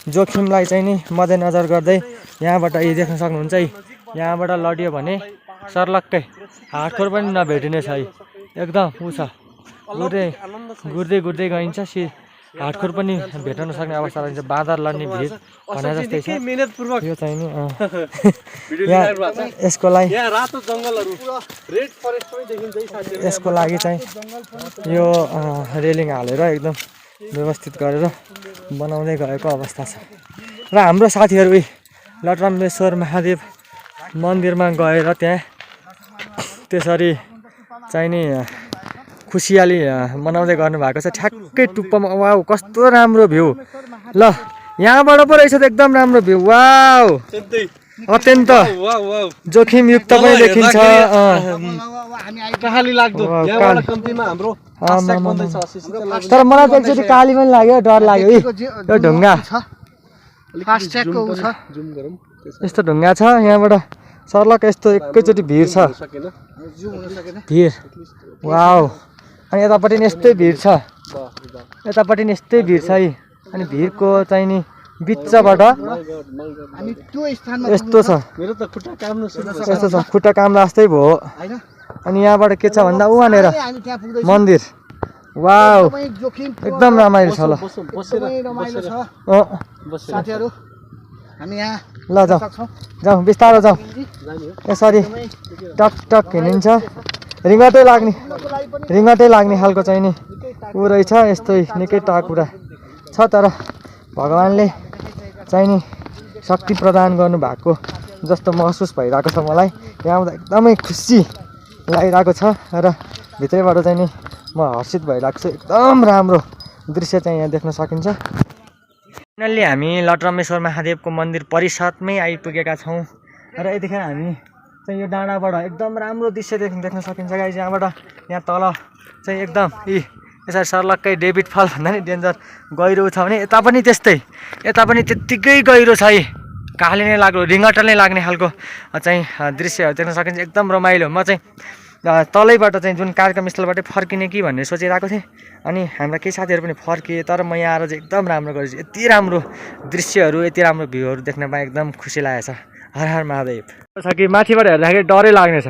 जोखिमलाई चाहिँ नि मध्यनजर गर्दै यहाँबाट यी देख्न सक्नुहुन्छ है। यहाँबाट लडियो भने सर्लक्कै हातखोर पनि नभेटिने छ है। एकदम ऊ छ, गुड्दै गइन्छ, हातखोर पनि भेट्न नसक्ने अवस्था रहन्छ। बाँदर लड्ने भिड भने जस्तै छ यो चाहिँ नि। यसको लागि चाहिँ यो रेलिङ हालेर एकदम व्यवस्थित गरेर बनाउँदै गएको अवस्था छ। र हाम्रो साथीहरू लटारम्बेश्वर महादेव मन्दिरमा गएर त्यहाँ त्यसरी चाहिँ नि खुसियाली मनाउँदै गर्नुभएको छ। ठ्याक्कै टुप्पोमा वाउ कस्तो राम्रो भ्यू। ल यहाँबाट पो रहेछ त एकदम राम्रो भ्यू। वाउ अत्यन्त जोखिमयुक्त पनि देखिन्छ। तर मलाई त एकचोटि काली पनि लाग्यो, डर लाग्यो। यो ढुङ्गा यस्तो ढुङ्गा छ, यहाँबाट सर्लक यस्तो एकैचोटि भिड छ, भिड। वाउ अनि यतापट्टि नि यस्तै भिड छ, यतापट्टि नि यस्तै भिड छ है। अनि भिडको चाहिँ नि बिचबाट हामी त्यो स्थानमा यस्तो छ, मेरो त खुट्टा काम्नु सुरु यस्तो छ, खुट्टा काम्ला जस्तै भयो। हैन अनि यहाँबाट के छ भन्दा उहाँनिर हामी त्यहाँ पुग्दै मन्दिर। वाउ एकदमै जोखिम एकदम रमाइलो छ। ल एकदमै रमाइलो छ साथीहरु हामी यहाँ ल जाउँ सक्छौं जाउँ बिस्तारो जाउँ। यसरी टक टक हिँडिन्छ, रिङ्गटै लाग्ने खालको चाहिँ नि ऊ रहेछ। यस्तै निकै टाकुरा छ, तर भगवान्ले चाहिँ नि शक्ति प्रदान गर्नुभएको जस्तो महसुस भइरहेको छ मलाई। यहाँ आउँदा एकदमै खुसी लागिरहेको छ र भित्रैबाट चाहिँ नि म हर्षित भइरहेको छु। एकदम राम्रो दृश्य चाहिँ यहाँ देख्न सकिन्छ। फाइनल्ली हामी लटरम्मेश्वर महादेवको मन्दिर परिसरमै आइपुगेका छौँ र यतिखेर हामी चाहिँ यो डाँडाबाट एकदम राम्रो दृश्य देख्न सकिन्छ गाइस। यहाँबाट यहाँ तल चाहिँ एकदम यसरी सर्लक्कै डेभिड फल भन्दा नि डेन्जर गहिरो छ भने यता पनि त्यस्तै, यता पनि त्यत्तिकै गहिरो छ है। काली नै लाग्यो, रिङ्गटल नै लाग्ने खालको चाहिँ दृश्यहरू देख्न सकिन्छ। एकदम रमाइलो। म चाहिँ तलैबाट चाहिँ जुन कार्यक्रम स्थलबाटै फर्किने कि भन्ने सोचिरहेको थिएँ, अनि हाम्रा केही साथीहरू पनि फर्किए, तर म यहाँ आएर चाहिँ एकदम राम्रो गरेछु। यति राम्रो दृश्यहरू, यति राम्रो भ्यूहरू देख्न पाएँ, एकदम खुसी लागेको छ। हर हर महादेव छ कि माथिबाट हेर्दाखेरि डरै लाग्नेछ।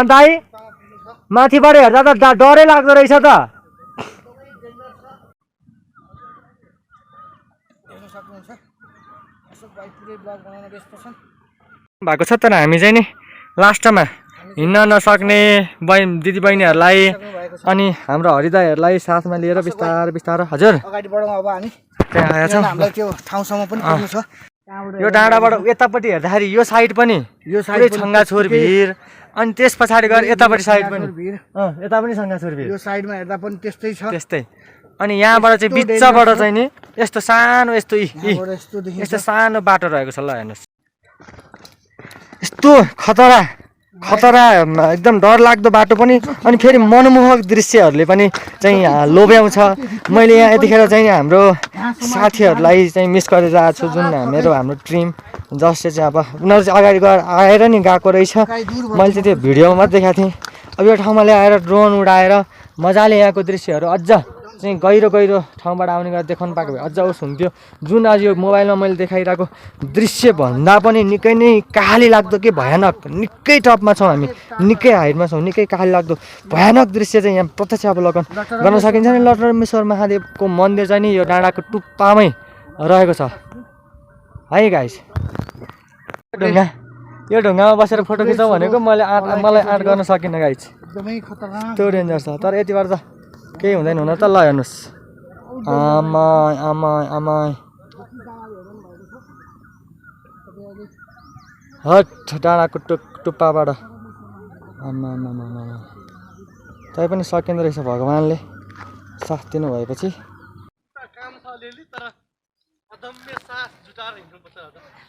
दाइ माथिबाट हेर्दा त डरै लाग्दो रहेछ त। भएको छ, तर हामी चाहिँ नि लास्टमा हिँड्न नसक्ने दिदीबहिनीहरूलाई अनि हाम्रो हरिदाहरूलाई साथमा लिएर बिस्तारो हजुर अगाडि बढौँ। अब हामी त्यहाँ आएका छौँ। हामीलाई त्यो ठाउँसम्म पनि पुग्नु छ। यो डाँडाबाट यतापट्टि हेर्दाखेरि यो साइड पनि पुरै छङ्गाछोर भिर, अनि त्यस पछाडि गएर यतापट्टि साइड पनि यता पनि छङ्गाछोर भिर, यो साइडमा हेर्दा पनि त्यस्तै छ। त्यस्तै। अनि यहाँबाट चाहिँ बिचबाट चाहिँ नि यस्तो सानो यस्तो सानो बाटो रहेको छ। ल हेर्नुहोस्, यस्तो खतरा एकदम डरलाग्दो बाटो पनि, अनि फेरि मनमोहक दृश्यहरूले पनि चाहिँ लोभ्याउँछ। मैले यहाँ यतिखेर चाहिँ हाम्रो साथीहरूलाई चाहिँ मिस गरिरहेको छु, जुन हाम्रो टिम जसले चाहिँ अब उनीहरू चाहिँ अगाडि गएर आएर नि गएको रहेछ। मैले चाहिँ त्यो भिडियोमा मात्रै देखाएको थिएँ। अब यो ठाउँमा ल्याएर ड्रोन उडाएर मजाले यहाँको दृश्यहरू अझ चाहिँ गहिरो ठाउँबाट आउने गरेर देखाउनु पाएको भए अझ उस हुन्थ्यो। जुन आज यो मोबाइलमा मैले देखाइरहेको दृश्य भन्दा पनि निकै नै काली लाग्दो के भयानक, निकै टपमा छौँ हामी, निकै हाइटमा छौँ, निकै काली लाग्दो भयानक दृश्य चाहिँ यहाँ प्रत्यक्ष अवलोकन गर्न सकिन्छ। नि लटरम्मेश्वर महादेवको मन्दिर चाहिँ नि यो डाँडाको टुप्पामै रहेको छ है गाइस। यो ढुङ्गामा बसेर फोटो खिचौँ भनेको मलाई आँट गर्न सकिनँ गाइस, एकदमै खतरनाक त्यो डेन्जर छ। तर यतिबाट त केही हुँदैन हुन त। ल हेर्नुहोस्, आमाई हट डाँडाको टुप्पाबाट तै पनि सकिँदो रहेछ भगवान्ले साथ दिनु भएपछि।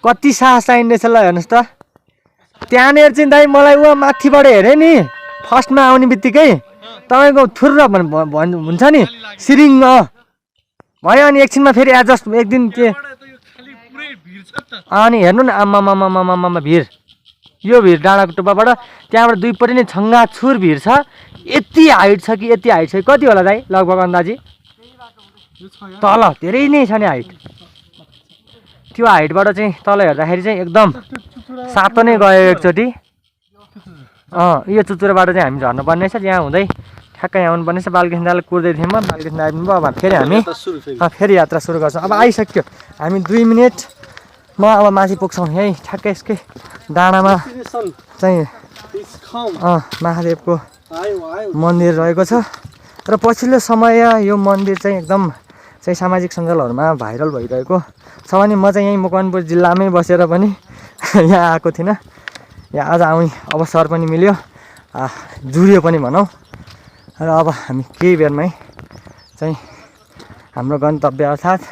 कति साहस चाहिँदैछ ल हेर्नुहोस् त। त्यहाँनिर चाहिँ दाइ मलाई ऊ माथिबाट हेरेँ नि, फर्स्टमा आउने बित्तिकै तपाईँको थुर्र हुन्छ नि सिरिङ्ग भयो, अनि एकछिनमा फेरि एडजस्ट एक दिन के अनि हेर्नु न आमामामामामा भिड, यो भिड डाँडाको टुप्पाबाट त्यहाँबाट दुईपट्टि नै छङ्गाछुर भिड छ। यति हाइट छ कि यति हाइट छ, कति होला दाइ लगभग अन्दाजी? तल धेरै नै छ नि हाइट। त्यो हाइटबाट चाहिँ तल हेर्दाखेरि चाहिँ एकदम सातो नै गयो एकचोटि। यो चुचुरोबाट चाहिँ हामी झर्नुपर्ने छ, यहाँ हुँदै ठ्याक्कै यहाँ आउनुपर्ने छ। बालकृष्णले कुर्दै थियौँ, बालकृष्ण आइपुग्नु भयो। अब फेरि हामी फेरि यात्रा सुरु गर्छौँ। अब आइसक्यो, हामी 2 मिनटमा अब माथि पुग्छौँ। यहीँ ठ्याक्कै यसकै डाँडामा चाहिँ महादेवको मन्दिर रहेको छ र पछिल्लो समय यो मन्दिर चाहिँ एकदम चाहिँ सामाजिक सञ्जालहरूमा भाइरल भइरहेको छ भने म चाहिँ यहीँ मकवानपुर जिल्लामै बसेर पनि यहाँ आएको थिइनँ। यहाँ आज आउने अवसर पनि मिल्यो, जुडियो पनि भनौँ। र अब हामी केही बेरमै चाहिँ हाम्रो गन्तव्य अर्थात्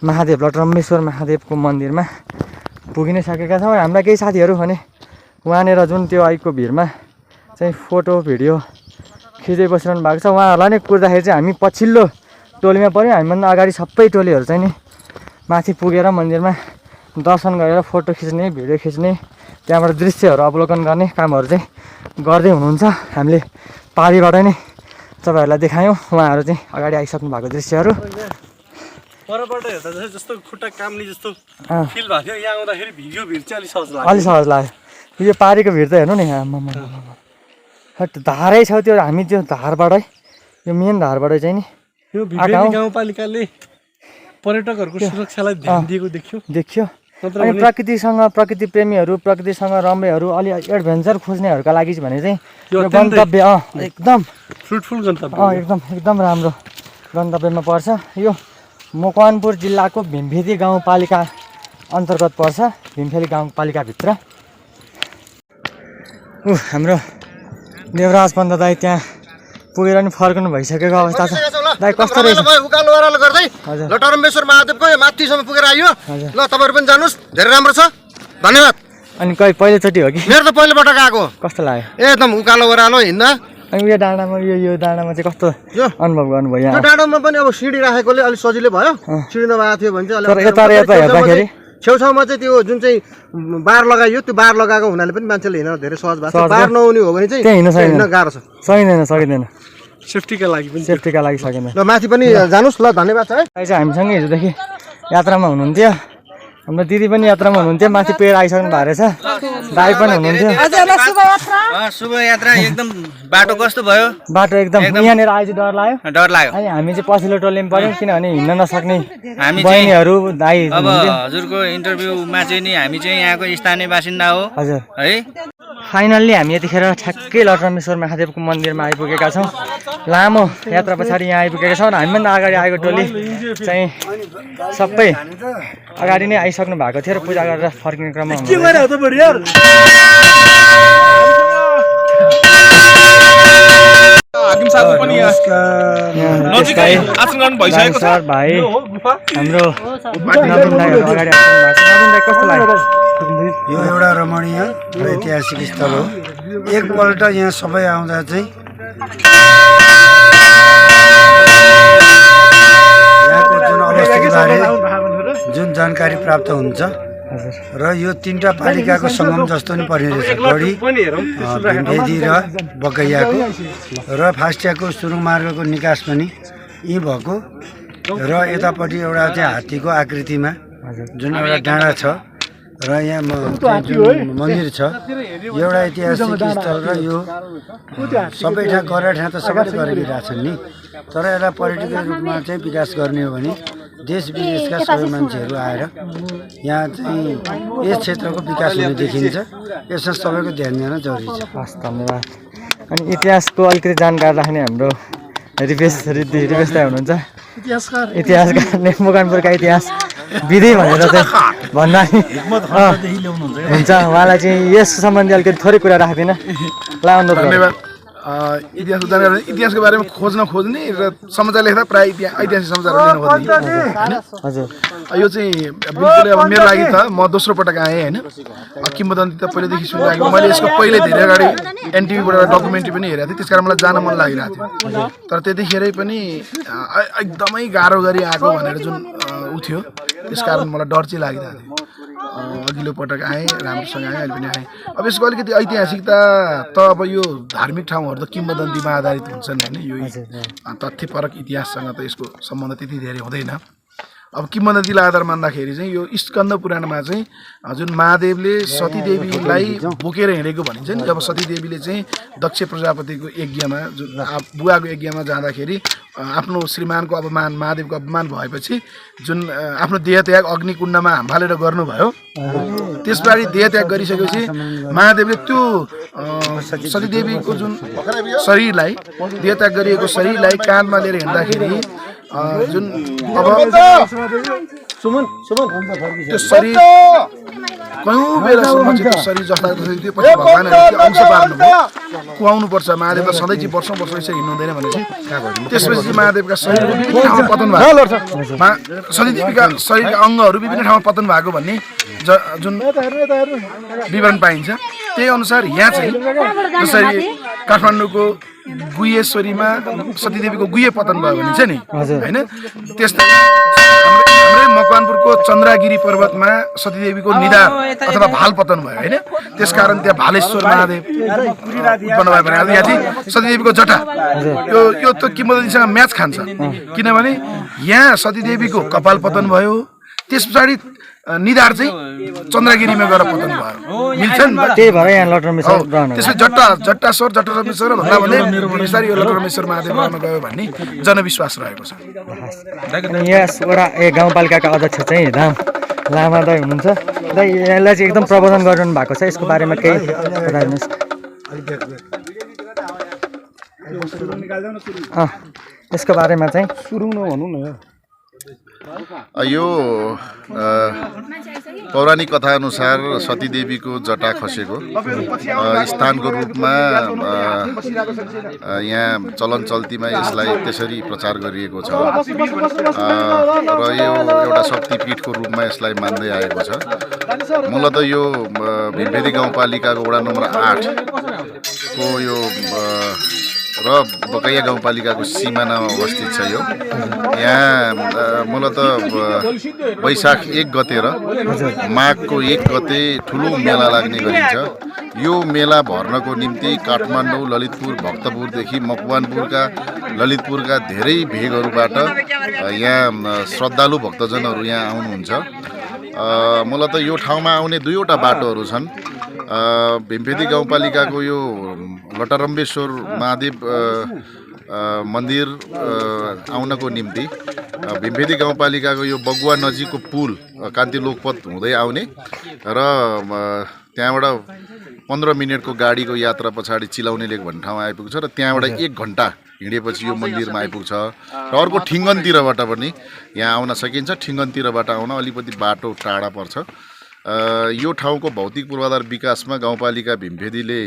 महादेव लटरम्मेश्वर महादेवको मन्दिरमा पुगिनै सकेका छौँ। हाम्रा केही साथीहरू भने वहाँनिर जुन त्यो आइको भिडमा चाहिँ फोटो भिडियो खिच्दै बसिरहनु भएको छ। उहाँहरूलाई नै कुर्दाखेरि चाहिँ हामी पछिल्लो टोलीमा पऱ्यौँ। हामीभन्दा अगाडि सबै टोलीहरू चाहिँ नि माथि पुगेर मन्दिरमा दर्शन गरेर फोटो खिच्ने, भिडियो खिच्ने, त्यहाँबाट दृश्यहरू अवलोकन गर्ने कामहरू चाहिँ गर्दै हुनुहुन्छ। हामीले पारीबाट नै तपाईँहरूलाई देखायौँ उहाँहरू चाहिँ अगाडि आइसक्नु भएको दृश्यहरू परबाट हेर्दा चाहिँ जस्तो खुट्टा काम्ने जस्तो फिल भएको थियो यहाँ आउँदाखेरि भिडियो भिड चाहिँ अलिक सहज लाग्यो अलि सहज लाग्यो यो पारीको भिड त हेर्नु नि आम्मामा धारै छ त्यो हामी त्यो धारबाटै यो मेन धारबाट चाहिँ नि यो भिडियो गाउँपालिकाले पर्यटकहरूको सुरक्षालाई ध्यान दिएको देखियो अनि प्रकृति प्रेमीहरू प्रकृतिसँग रम्यहरू अलि एडभेन्चर खोज्नेहरूका लागि भने चाहिँ यो गन्तव्य एकदम फ्रुटफुल गन्तव्य एकदम राम्रो गन्तव्यमा पर्छ यो मकवानपुर जिल्लाको भीमफेदी गाउँपालिका अन्तर्गत पर्छ भीमफेदी गाउँपालिकाभित्र हाम्रो देवराज पन्त दाई त्यहाँ पुगेर नि फर्कनु भइसकेको अवस्था छ दाइ कस्तो रहेछ उकालो ओह्रालो गर्दै ल टरम्बेश्वर महादेवको यो माथिसम्म पुगेर आइयो ल तपाईँहरू पनि जानुहोस् धेरै राम्रो छ धन्यवाद अनि पहिलोचोटि हो कि मेरो त पहिलोपटक आएको कस्तो लाग्यो एकदम उकालो ओह्रालो हिँड्दा अनि यो डाँडामा यो डाँडामा चाहिँ कस्तो अनुभव गर्नुभयो यो यहाँ डाँडामा पनि अब सिँढी राखेकोले अलिक सजिलो भयो सिँढी नभएको थियो भने चाहिँ तर यता हेर्दाखेरि छेउछाउमा चाहिँ त्यो जुन चाहिँ बार लगाइयो त्यो बार लगाएको हुनाले पनि मान्छेले हिँड्न धेरै सहज भएको छ बार नहुने हो भने चाहिँ हिँड्न गाह्रो छ सकिँदैन सेफ्टीका लागि सकिँदैन ल माथि पनि जानुहोस् ल धन्यवाद छ है दाइ चाहिँ हामीसँगै हिजोदेखि यात्रामा हुनुहुन्थ्यो हाम्रो दिदी पनि यात्रामा हुनुहुन्थ्यो माथि पेर आइसक्नु भएको रहेछ दाइ पनि हुनुहुन्थ्यो शुभ यात्रा एकदम बाटो कस्तो भयो बाटो एकदम यहाँनिर आएपछि डर लाग्यो अनि हामी चाहिँ पछिल्लो टोलीमा पऱ्यौँ किनभने हिँड्न नसक्ने हामी बहिनीहरू दाइ अब हजुरको इन्टरभ्यूमा चाहिँ नि हामी चाहिँ यहाँको स्थानीय बासिन्दा हो हजुर है फाइनल्ली हामी यतिखेर ठ्याक्कै लटरम्बेश्वर महादेवको मन्दिरमा आइपुगेका छौँ लामो यात्रा पछाडि यहाँ आइपुगेका छौँ र हामीभन्दा अगाडि आएको टोली चाहिँ सबै अगाडि नै आइसक्नु भएको थियो र पूजा गरेर फर्किने क्रममा सर भाइ हाम्रो नवीन दाईहरू अगाडि आइसक्नु भएको छ नवीन दाई कस्तो लाग्यो यो एउटा रमणीय र ऐतिहासिक स्थल हो एकपल्ट यहाँ सबै आउँदा चाहिँ यहाँको जुन अवस्थाबारे जुन जानकारी प्राप्त हुन्छ र यो तीनटा पालिकाको सङ्गम जस्तो नि पर्ने रहेछ गढी भीमफेदी र बकैयाको र फास्ट्यागको सुरुङ मार्गको निकास पनि यहीँ भएको र यतापट्टि एउटा चाहिँ हात्तीको आकृतिमा जुन एउटा डाँडा छ र यहाँ जुन मन्दिर छ एउटा ऐतिहासिक स्थल र यो सबै ठाउँ गरेर ठाउँ त सबैले गरिरहेछन् नि तर यसलाई पर्यटकीय रूपमा चाहिँ विकास गर्ने हो भने देश विदेशका सबै मान्छेहरू आएर यहाँ चाहिँ यस क्षेत्रको विकास हुने देखिन्छ यसमा सबैको ध्यान दिन जरुरी छ हस् धन्यवाद अनि इतिहासको अलिकति जानकारी राख्ने हाम्रो रिपेश दाइ हुनुहुन्छ इतिहासकार मकवानपुरका इतिहास विधि भनेर चाहिँ भन्दा हुन्छ उहाँलाई चाहिँ यस सम्बन्धी अलिकति थोरै कुरा राख्दिनँ धन्यवाद इतिहासको जानकारी इतिहासको बारेमा खोज्ने र समाचार लेख्दा प्रायः ऐतिहासिक समाचारहरू लिनु खोज्ने हजुर यो चाहिँ बिल्कुलै अब मेरो लागि त म दोस्रो पटक आएँ होइन किम्बदन्ती त पहिलेदेखि सुनिरहेको मैले यसको पहिले धेरै अगाडि एनटिभीबाट डकुमेन्ट्री पनि हेरेको थिएँ त्यसकारण मलाई जान मन लागिरहेको थियो तर त्यतिखेरै पनि एकदमै गाह्रो गरी आएको भनेर जुन उ थियो त्यसकारण मलाई डर चाहिँ लागिरहेको थियो अघिल्लो पटक आएँ राम्रोसँग आएँ अहिले पनि आएँ अब यसको अलिकति ऐतिहासिकता त अब यो धार्मिक ठाउँहरू त किम्बदन्तीमा आधारित हुन्छन् होइन यो तथ्यपरक इतिहाससँग त यसको सम्बन्ध त्यति धेरै हुँदैन अब किम्बदन्तीलाई आधार मान्दाखेरि चाहिँ यो स्कन्द पुराणमा चाहिँ जुन महादेवले सतीदेवीलाई बोकेर हिँडेको भनिन्छ नि जब सतीदेवीले चाहिँ दक्ष प्रजापतिको यज्ञमा जुन बुवाको यज्ञमा जाँदाखेरि आफ्नो श्रीमानको अपमान महादेवको अपमान भएपछि जुन आफ्नो देहत्याग अग्निकुण्डमा हाम्फालेर गर्नुभयो त्यसबारे देहत्याग गरिसकेपछि महादेवले त्यो सतीदेवीको जुन शरीरलाई देहत्याग गरिएको शरीरलाई काँधमा लिएर हिँड्दाखेरि जुन अब त्यो शरीर कयौँ बेलासम्म चाहिँ त्यो शरीर जस्ता त्यो पछि भगवानहरूले अंश पार्नुभयो कुहाउनु पर्छ महादेव त सधैँ चाहिँ वर्षौँ यसरी हिँड्नु हुँदैन भनेपछि त्यसपछि महादेवका शरीरको विभिन्न ठाउँमा पतन भएको सतीदेवीका शरीरका अङ्गहरू विभिन्न ठाउँमा पतन भएको भन्ने जुन विवरण पाइन्छ त्यही अनुसार यहाँ चाहिँ जसरी काठमाडौँको गुहेश्वरीमा सतीदेवीको गुहे पतन भयो भने चाहिँ नि हजुर। होइन त्यस्तै हाम्रै मकवानपुरको चन्द्रागिरी पर्वतमा सतीदेवीको निधार अथवा भाल पतन भयो होइन त्यसकारण त्यहाँ भालेश्वर महादेव उत्पन्न भयो भने यहाँ चाहिँ सतीदेवीको जटा यो त किंवदन्तीसँग म्याच खान्छ किनभने यहाँ सतीदेवीको कपाल पतन भयो त्यस पछाडि निधार चाहिँ चन्द्रगिरीमा गएर पतन भयो मिल्छ नि त त्यही भएर यहाँ लटरमेश्वर रहनु त्यसपछि जट्टाश्वर जट्टरमेश्वर भन्दा भन्दै बिस्तारै यो लटरमेश्वर महादेव रहन गयो भन्ने जनविश्वास रहेको छ अनि यस वडा गाउँपालिकाका अध्यक्ष चाहिँ लामा दाइ हुनुहुन्छ दाइ यसलाई चाहिँ एकदम प्रबन्धन गरिरहनु भएको छ यसको बारेमा केही बताइदिनुहोस् यसको बारेमा चाहिँ सुरुङ नभनौँ न यो पौराणिक कथाअनुसार सतीदेवीको जटा खसेको स्थानको रूपमा यहाँ चलन चल्तीमा यसलाई त्यसरी प्रचार गरिएको छ र यो एउटा शक्तिपीठको रूपमा यसलाई मान्दै आएको छ मूलत यो भिमभेदी गाउँपालिकाको वडा नम्बर 8 को यो र बकैया गाउँपालिकाको सिमानामा अवस्थित छ यो यहाँ मूलत वैशाख 1 गते र माघको 1 गते ठुलो मेला लाग्ने गरिन्छ यो मेला भर्नको निम्ति काठमाडौँ ललितपुर भक्तपुरदेखि मकवानपुरका ललितपुरका धेरै भेगहरूबाट यहाँ श्रद्धालु भक्तजनहरू यहाँ आउनुहुन्छ मूलत यो ठाउँमा आउने दुईवटा बाटोहरू छन् भिमभेदी गाउँपालिकाको यो लटरम्बेश्वर महादेव मन्दिर आउनको निम्ति भिमभेदी गाउँपालिकाको यो बगुवा नजिकको पुल कान्ति लोकपथ हुँदै आउने र त्यहाँबाट 15 मिनटको गाडीको यात्रा पछाडि चिलाउने लेक भन्ने ठाउँ आइपुग्छ र त्यहाँबाट 1 घन्टा हिँडेपछि यो मन्दिरमा आइपुग्छ र अर्को ठिङ्गनतिरबाट पनि यहाँ आउन सकिन्छ ठिङ्गनतिरबाट आउन अलिकति बाटो टाढा पर्छ यो ठाउँको भौतिक पूर्वाधार विकासमा गाउँपालिका भिमभेदीले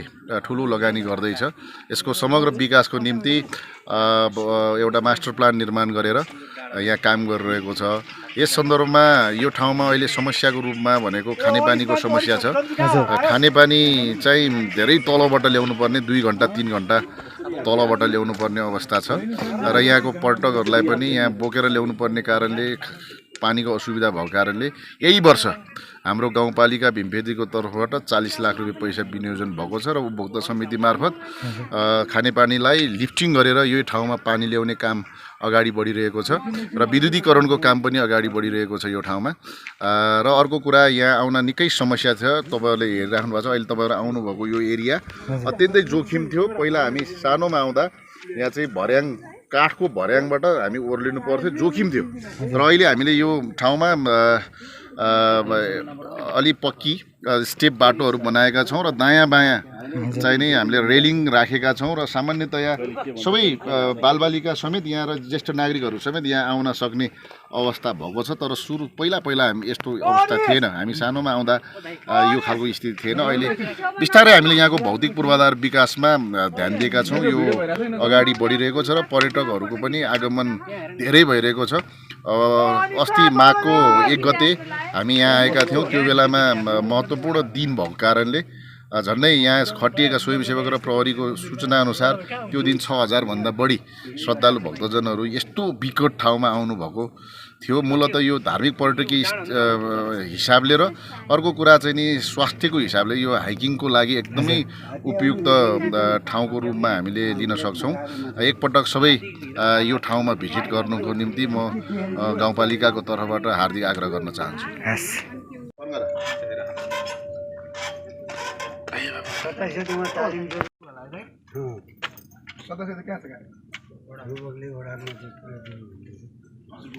ठुलो लगानी गर्दैछ यसको समग्र विकासको निम्ति एउटा मास्टर प्लान निर्माण गरेर यहाँ काम गरिरहेको छ यस सन्दर्भमा यो ठाउँमा अहिले समस्याको रूपमा भनेको खानेपानीको समस्या छ खानेपानी चाहिँ धेरै तलबाट ल्याउनु पर्ने 2 घन्टा 3 घन्टा तलबाट ल्याउनु पर्ने अवस्था छ र यहाँको पर्यटकहरूलाई पनि यहाँ बोकेर ल्याउनु पर्ने कारणले पानीको असुविधा भएको कारणले यही वर्ष हाम्रो गाउँपालिका भिमभेदीको तर्फबाट 40 लाख रुपैयाँ पैसा विनियोजन भएको छ र उपभोक्ता समिति मार्फत खानेपानीलाई लिफ्टिङ गरेर यो ठाउँमा पानी ल्याउने काम अगाडि बढिरहेको छ र विद्युतीकरणको काम पनि अगाडि बढिरहेको छ यो ठाउँमा र अर्को कुरा यहाँ आउन निकै समस्या थियो तपाईहरुले हेरिराख्नु भएको छ अहिले तपाईहरु आउनुभएको यो एरिया अत्यन्तै जोखिम थियो पहिला हामी सानोमा आउँदा यहाँ चाहिँ भर्याङ काठको भर्याङबाट हामी ओर्लिनु पर्थ्यो जोखिम थियो र अहिले हामीले यो ठाउँमा अलि पक्की स्टेप बाटोहरू बनाएका छौं र दायाँ बायाँ चाहिँ नै हामीले रेलिङ राखेका छौं र सामान्यतया सबै बालबालिका समेत यहाँ र ज्येष्ठ नागरिकहरू समेत यहाँ आउन सक्ने अवस्था भएको छ तर सुरु पहिला हामी यस्तो अवस्था थिएन हामी सानोमा आउँदा यो खालको स्थिति थिएन अहिले बिस्तारै हामीले यहाँको भौतिक पूर्वाधार विकासमा ध्यान दिएका छौं यो अगाडि बढिरहेको छ र पर्यटकहरूको पनि आगमन धेरै भइरहेको छ अस्ति माघको 1 गते हामी यहाँ आएका थियौं त्यो बेलामा महत्त्वपूर्ण दिन भएको कारणले झन्डै यहाँ खटिएका स्वयंसेवक र प्रहरीको सूचना अनुसार त्यो दिन 6000 भन्दा बढी श्रद्धालु भक्तजनहरू यस्तो विकट ठाउँमा आउनु भएको थियो मूलत यो धार्मिक पर्यटकीय हिसाबले र अर्को कुरा चाहिँ नि स्वास्थ्यको हिसाबले यो हाइकिङको लागि एकदमै उपयुक्त ठाउँको रूपमा हामीले लिन सक्छौं एकपटक सबै यो ठाउँमा भिजिट गर्नुको निम्ति म गाउँपालिकाको तर्फबाट हार्दिक आग्रह गर्न चाहन्छु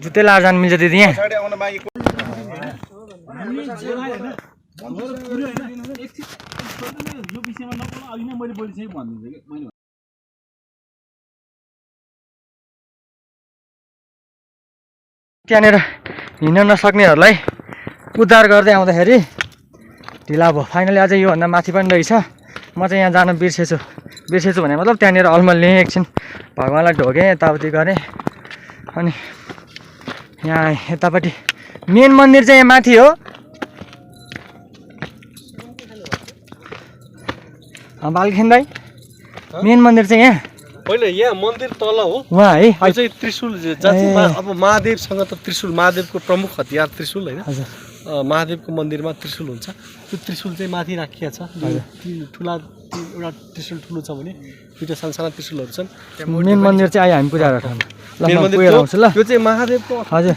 जुत्ते लाएर जानु मिल्छ दिदी यहाँ त्यहाँनिर हिँड्न नसक्नेहरूलाई उद्धार गर्दै आउँदाखेरि ढिला भयो फाइनली अझै योभन्दा माथि पनि रहेछ म चाहिँ यहाँ जान बिर्सेछु भने मतलब त्यहाँनिर अल्मल्ने एकछिन भगवान्लाई ढोगेँ यताउति गरेँ अनि यहाँ यतापट्टि मेन मन्दिर चाहिँ यहाँ माथि हो बालखेन दाइ मेन मन्दिर चाहिँ यहाँ होइन यहाँ मन्दिर तल हो वहाँ है यो चाहिँ त्रिशूल अब महादेवसँग त त्रिशूल महादेवको प्रमुख हतियार त्रिशूल होइन महादेवको मन्दिरमा त्रिशूल हुन्छ त्यो त्रिशूल चाहिँ माथि राखिएको छ ठुला एउटा त्रिशूल ठुलो छ भने दुईवटा सानसाना त्रिशूलहरू छन् मेन मन्दिर चाहिँ आयो हामी पूजा गरेर त्यो चाहिँ महादेवको हजुर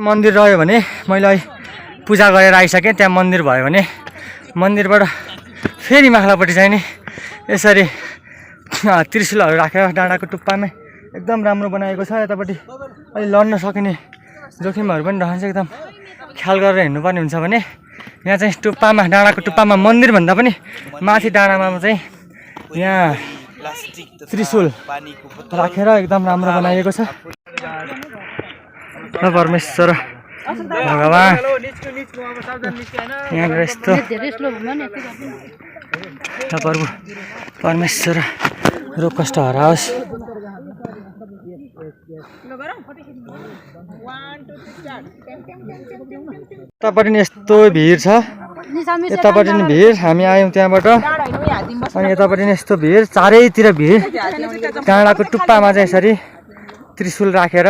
मन्दिर रह्यो भने मैले अहिले पूजा गरेर आइसकेँ त्यहाँ मन्दिर भयो भने मन्दिरबाट फेरि माथिल्लोपट्टि चाहिँ नि यसरी त्रिशूलहरू राखेर डाँडाको टुप्पामै एकदम राम्रो बनाएको छ यतापट्टि अहिले लड्न सकिने जोखिमहरू पनि रहन्छ एकदम ख्याल गरेर हिँड्नुपर्ने हुन्छ भने यहाँ चाहिँ टुप्पामा डाँडाको टुप्पामा मन्दिरभन्दा पनि माथि डाँडामा चाहिँ यहाँ त्रिशूल राखेर एकदम राम्रो बनाइएको छ ल परमेश्वर भगवान् यहाँनिर यस्तो प्रभु परमेश्वर रोग कष्ट हराओस् यतापट्टि नि यस्तो भिड छ यतापट्टि नि भिड हामी आयौँ त्यहाँबाट अनि यतापट्टि नि यस्तो भिड चारैतिर भिड डाँडाको टुप्पामा चाहिँ यसरी त्रिशूल राखेर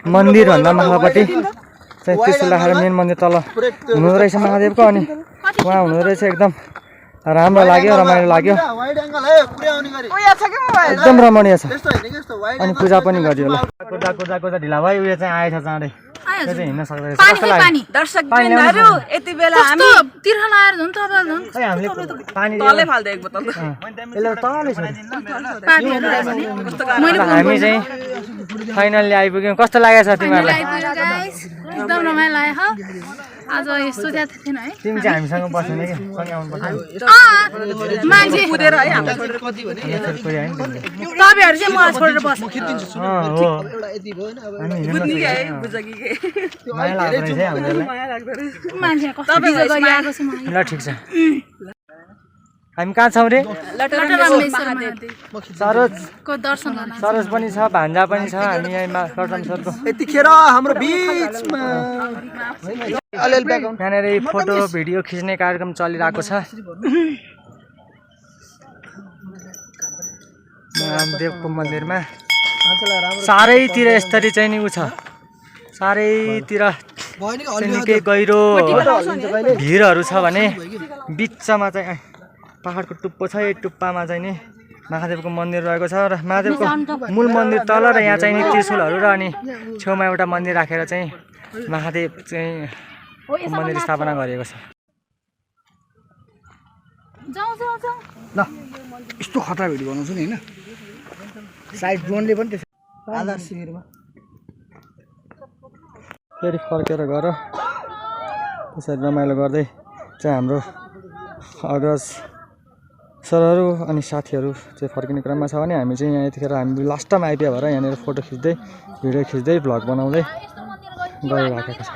मन्दिरभन्दा माथिल्लोपट्टि चाहिँ त्रिशूल राखेर मेन मन्दिर तल हुनुहुँदो रहेछ महादेवको अनि उहाँ हुनुहुँदो रहेछ एकदम राम्रो लाग्यो रमाइलो लाग्यो एकदम रमणीय छ अनि पूजा पनि गरियो ल कुर्दा ढिला भयो उयो चाहिँ आएछ चाँडै हिँड्न सक्दैन दर्शकबिन्दुहरु यति बेला हामी तिर्खा लाएर झन् त हामीले पानी तलै फाल्दै एक बोतल यसले तलै छ हामी चाहिँ फाइनल्ली आइपुग्यौँ कस्तो लागेको छ तिमीहरूलाई एकदम रमाइलो लाग्यो आज यस्तो त्यहाँ थिएन है तिमी चाहिँ हामीसँग बस्दैन कि सँगै आउनु पर्छ मान्छे कुदेर है हामीलाई छोडेर कति भने तपाईहरु चाहिँ मलाई छोडेर बस्नु हो हामी बुझ्नी के बुझकी के माया लाग्दो रहेछ हामीलाई माया लाग्दो रहेछ मान्छे कस्तो बिजो गरिएको छ मलाई ल ठिक छ हामी कहाँ छौँ रे सरोजको दर्शन गर्न सरोज पनि छ भान्जा पनि छ हामी यहाँ लटरामेश्वरको यतिखेर हाम्रो बिचमा यहाँनिर फोटो भिडियो खिच्ने कार्यक्रम चलिरहेको छ महादेवको मन्दिरमा चारैतिर यसरी चाहिँ नि उ छ चारैतिर निकै गहिरो भिरहरू छ भने बिचमा चाहिँ पहाडको टुप्पो छ यो टुप्पामा चाहिँ नि महादेवको मन्दिर रहेको छ र महादेवको मूल मन्दिर तल र यहाँ चाहिँ नि त्रिशूलहरू र अनि छेउमा एउटा मन्दिर राखेर चाहिँ महादेव चाहिँ मन्दिर स्थापना गरिएको छ ल यस्तो खतरा भिडियो बनाउँछु नि होइन साइड ड्रोनले पनि त्यसो आधार शिविरमा फेरि फर्केर गएर त्यसरी रमाइलो गर्दै चाहिँ हाम्रो अग्रज सरहरू अनि साथीहरू चाहिँ फर्किने क्रममा छ भने हामी चाहिँ यहाँ यतिखेर हामी लास्ट टाइम आइपुग्यो भएर यहाँनिर फोटो खिच्दै भिडियो खिच्दै भ्लग बनाउँदै गइरहेको छ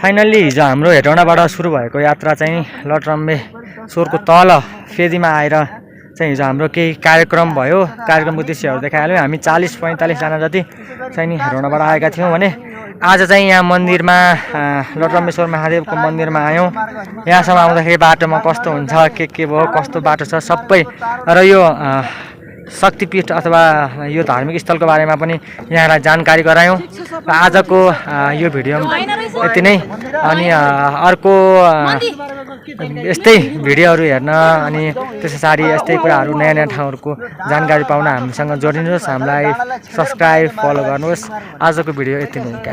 फाइनल्ली हिजो हाम्रो हेटौँडाबाट सुरु भएको यात्रा चाहिँ लटरम्बेश्वरको तल फेदीमा आएर चाहिँ हिजो हाम्रो केही कार्यक्रम भयो कार्यक्रमको दृश्यहरू देखाइहाल्यौँ हामी 40-45 जना जति चाहिँ नि हेटौँडाबाट आएका थियौँ भने आज चाहिँ यहाँ मन्दिरमा लटरम्बेश्वर महादेवको मन्दिरमा आयौँ यहाँसम्म आउँदाखेरि बाटोमा कस्तो हुन्छ के भयो कस्तो बाटो छ सबै र यो शक्तिपीठ अथवा यो धार्मिक स्थलको बारेमा पनि यहाँलाई जानकारी गरायौँ र आजको यो भिडियो यति नै अनि अर्को यस्तै भिडियोहरू हेर्न अनि त्यस पछाडि यस्तै कुराहरू नयाँ नयाँ ठाउँहरूको जानकारी पाउन हामीसँग जोडिनुहोस् हामीलाई सब्सक्राइब फलो गर्नुहोस् आजको भिडियो यति नै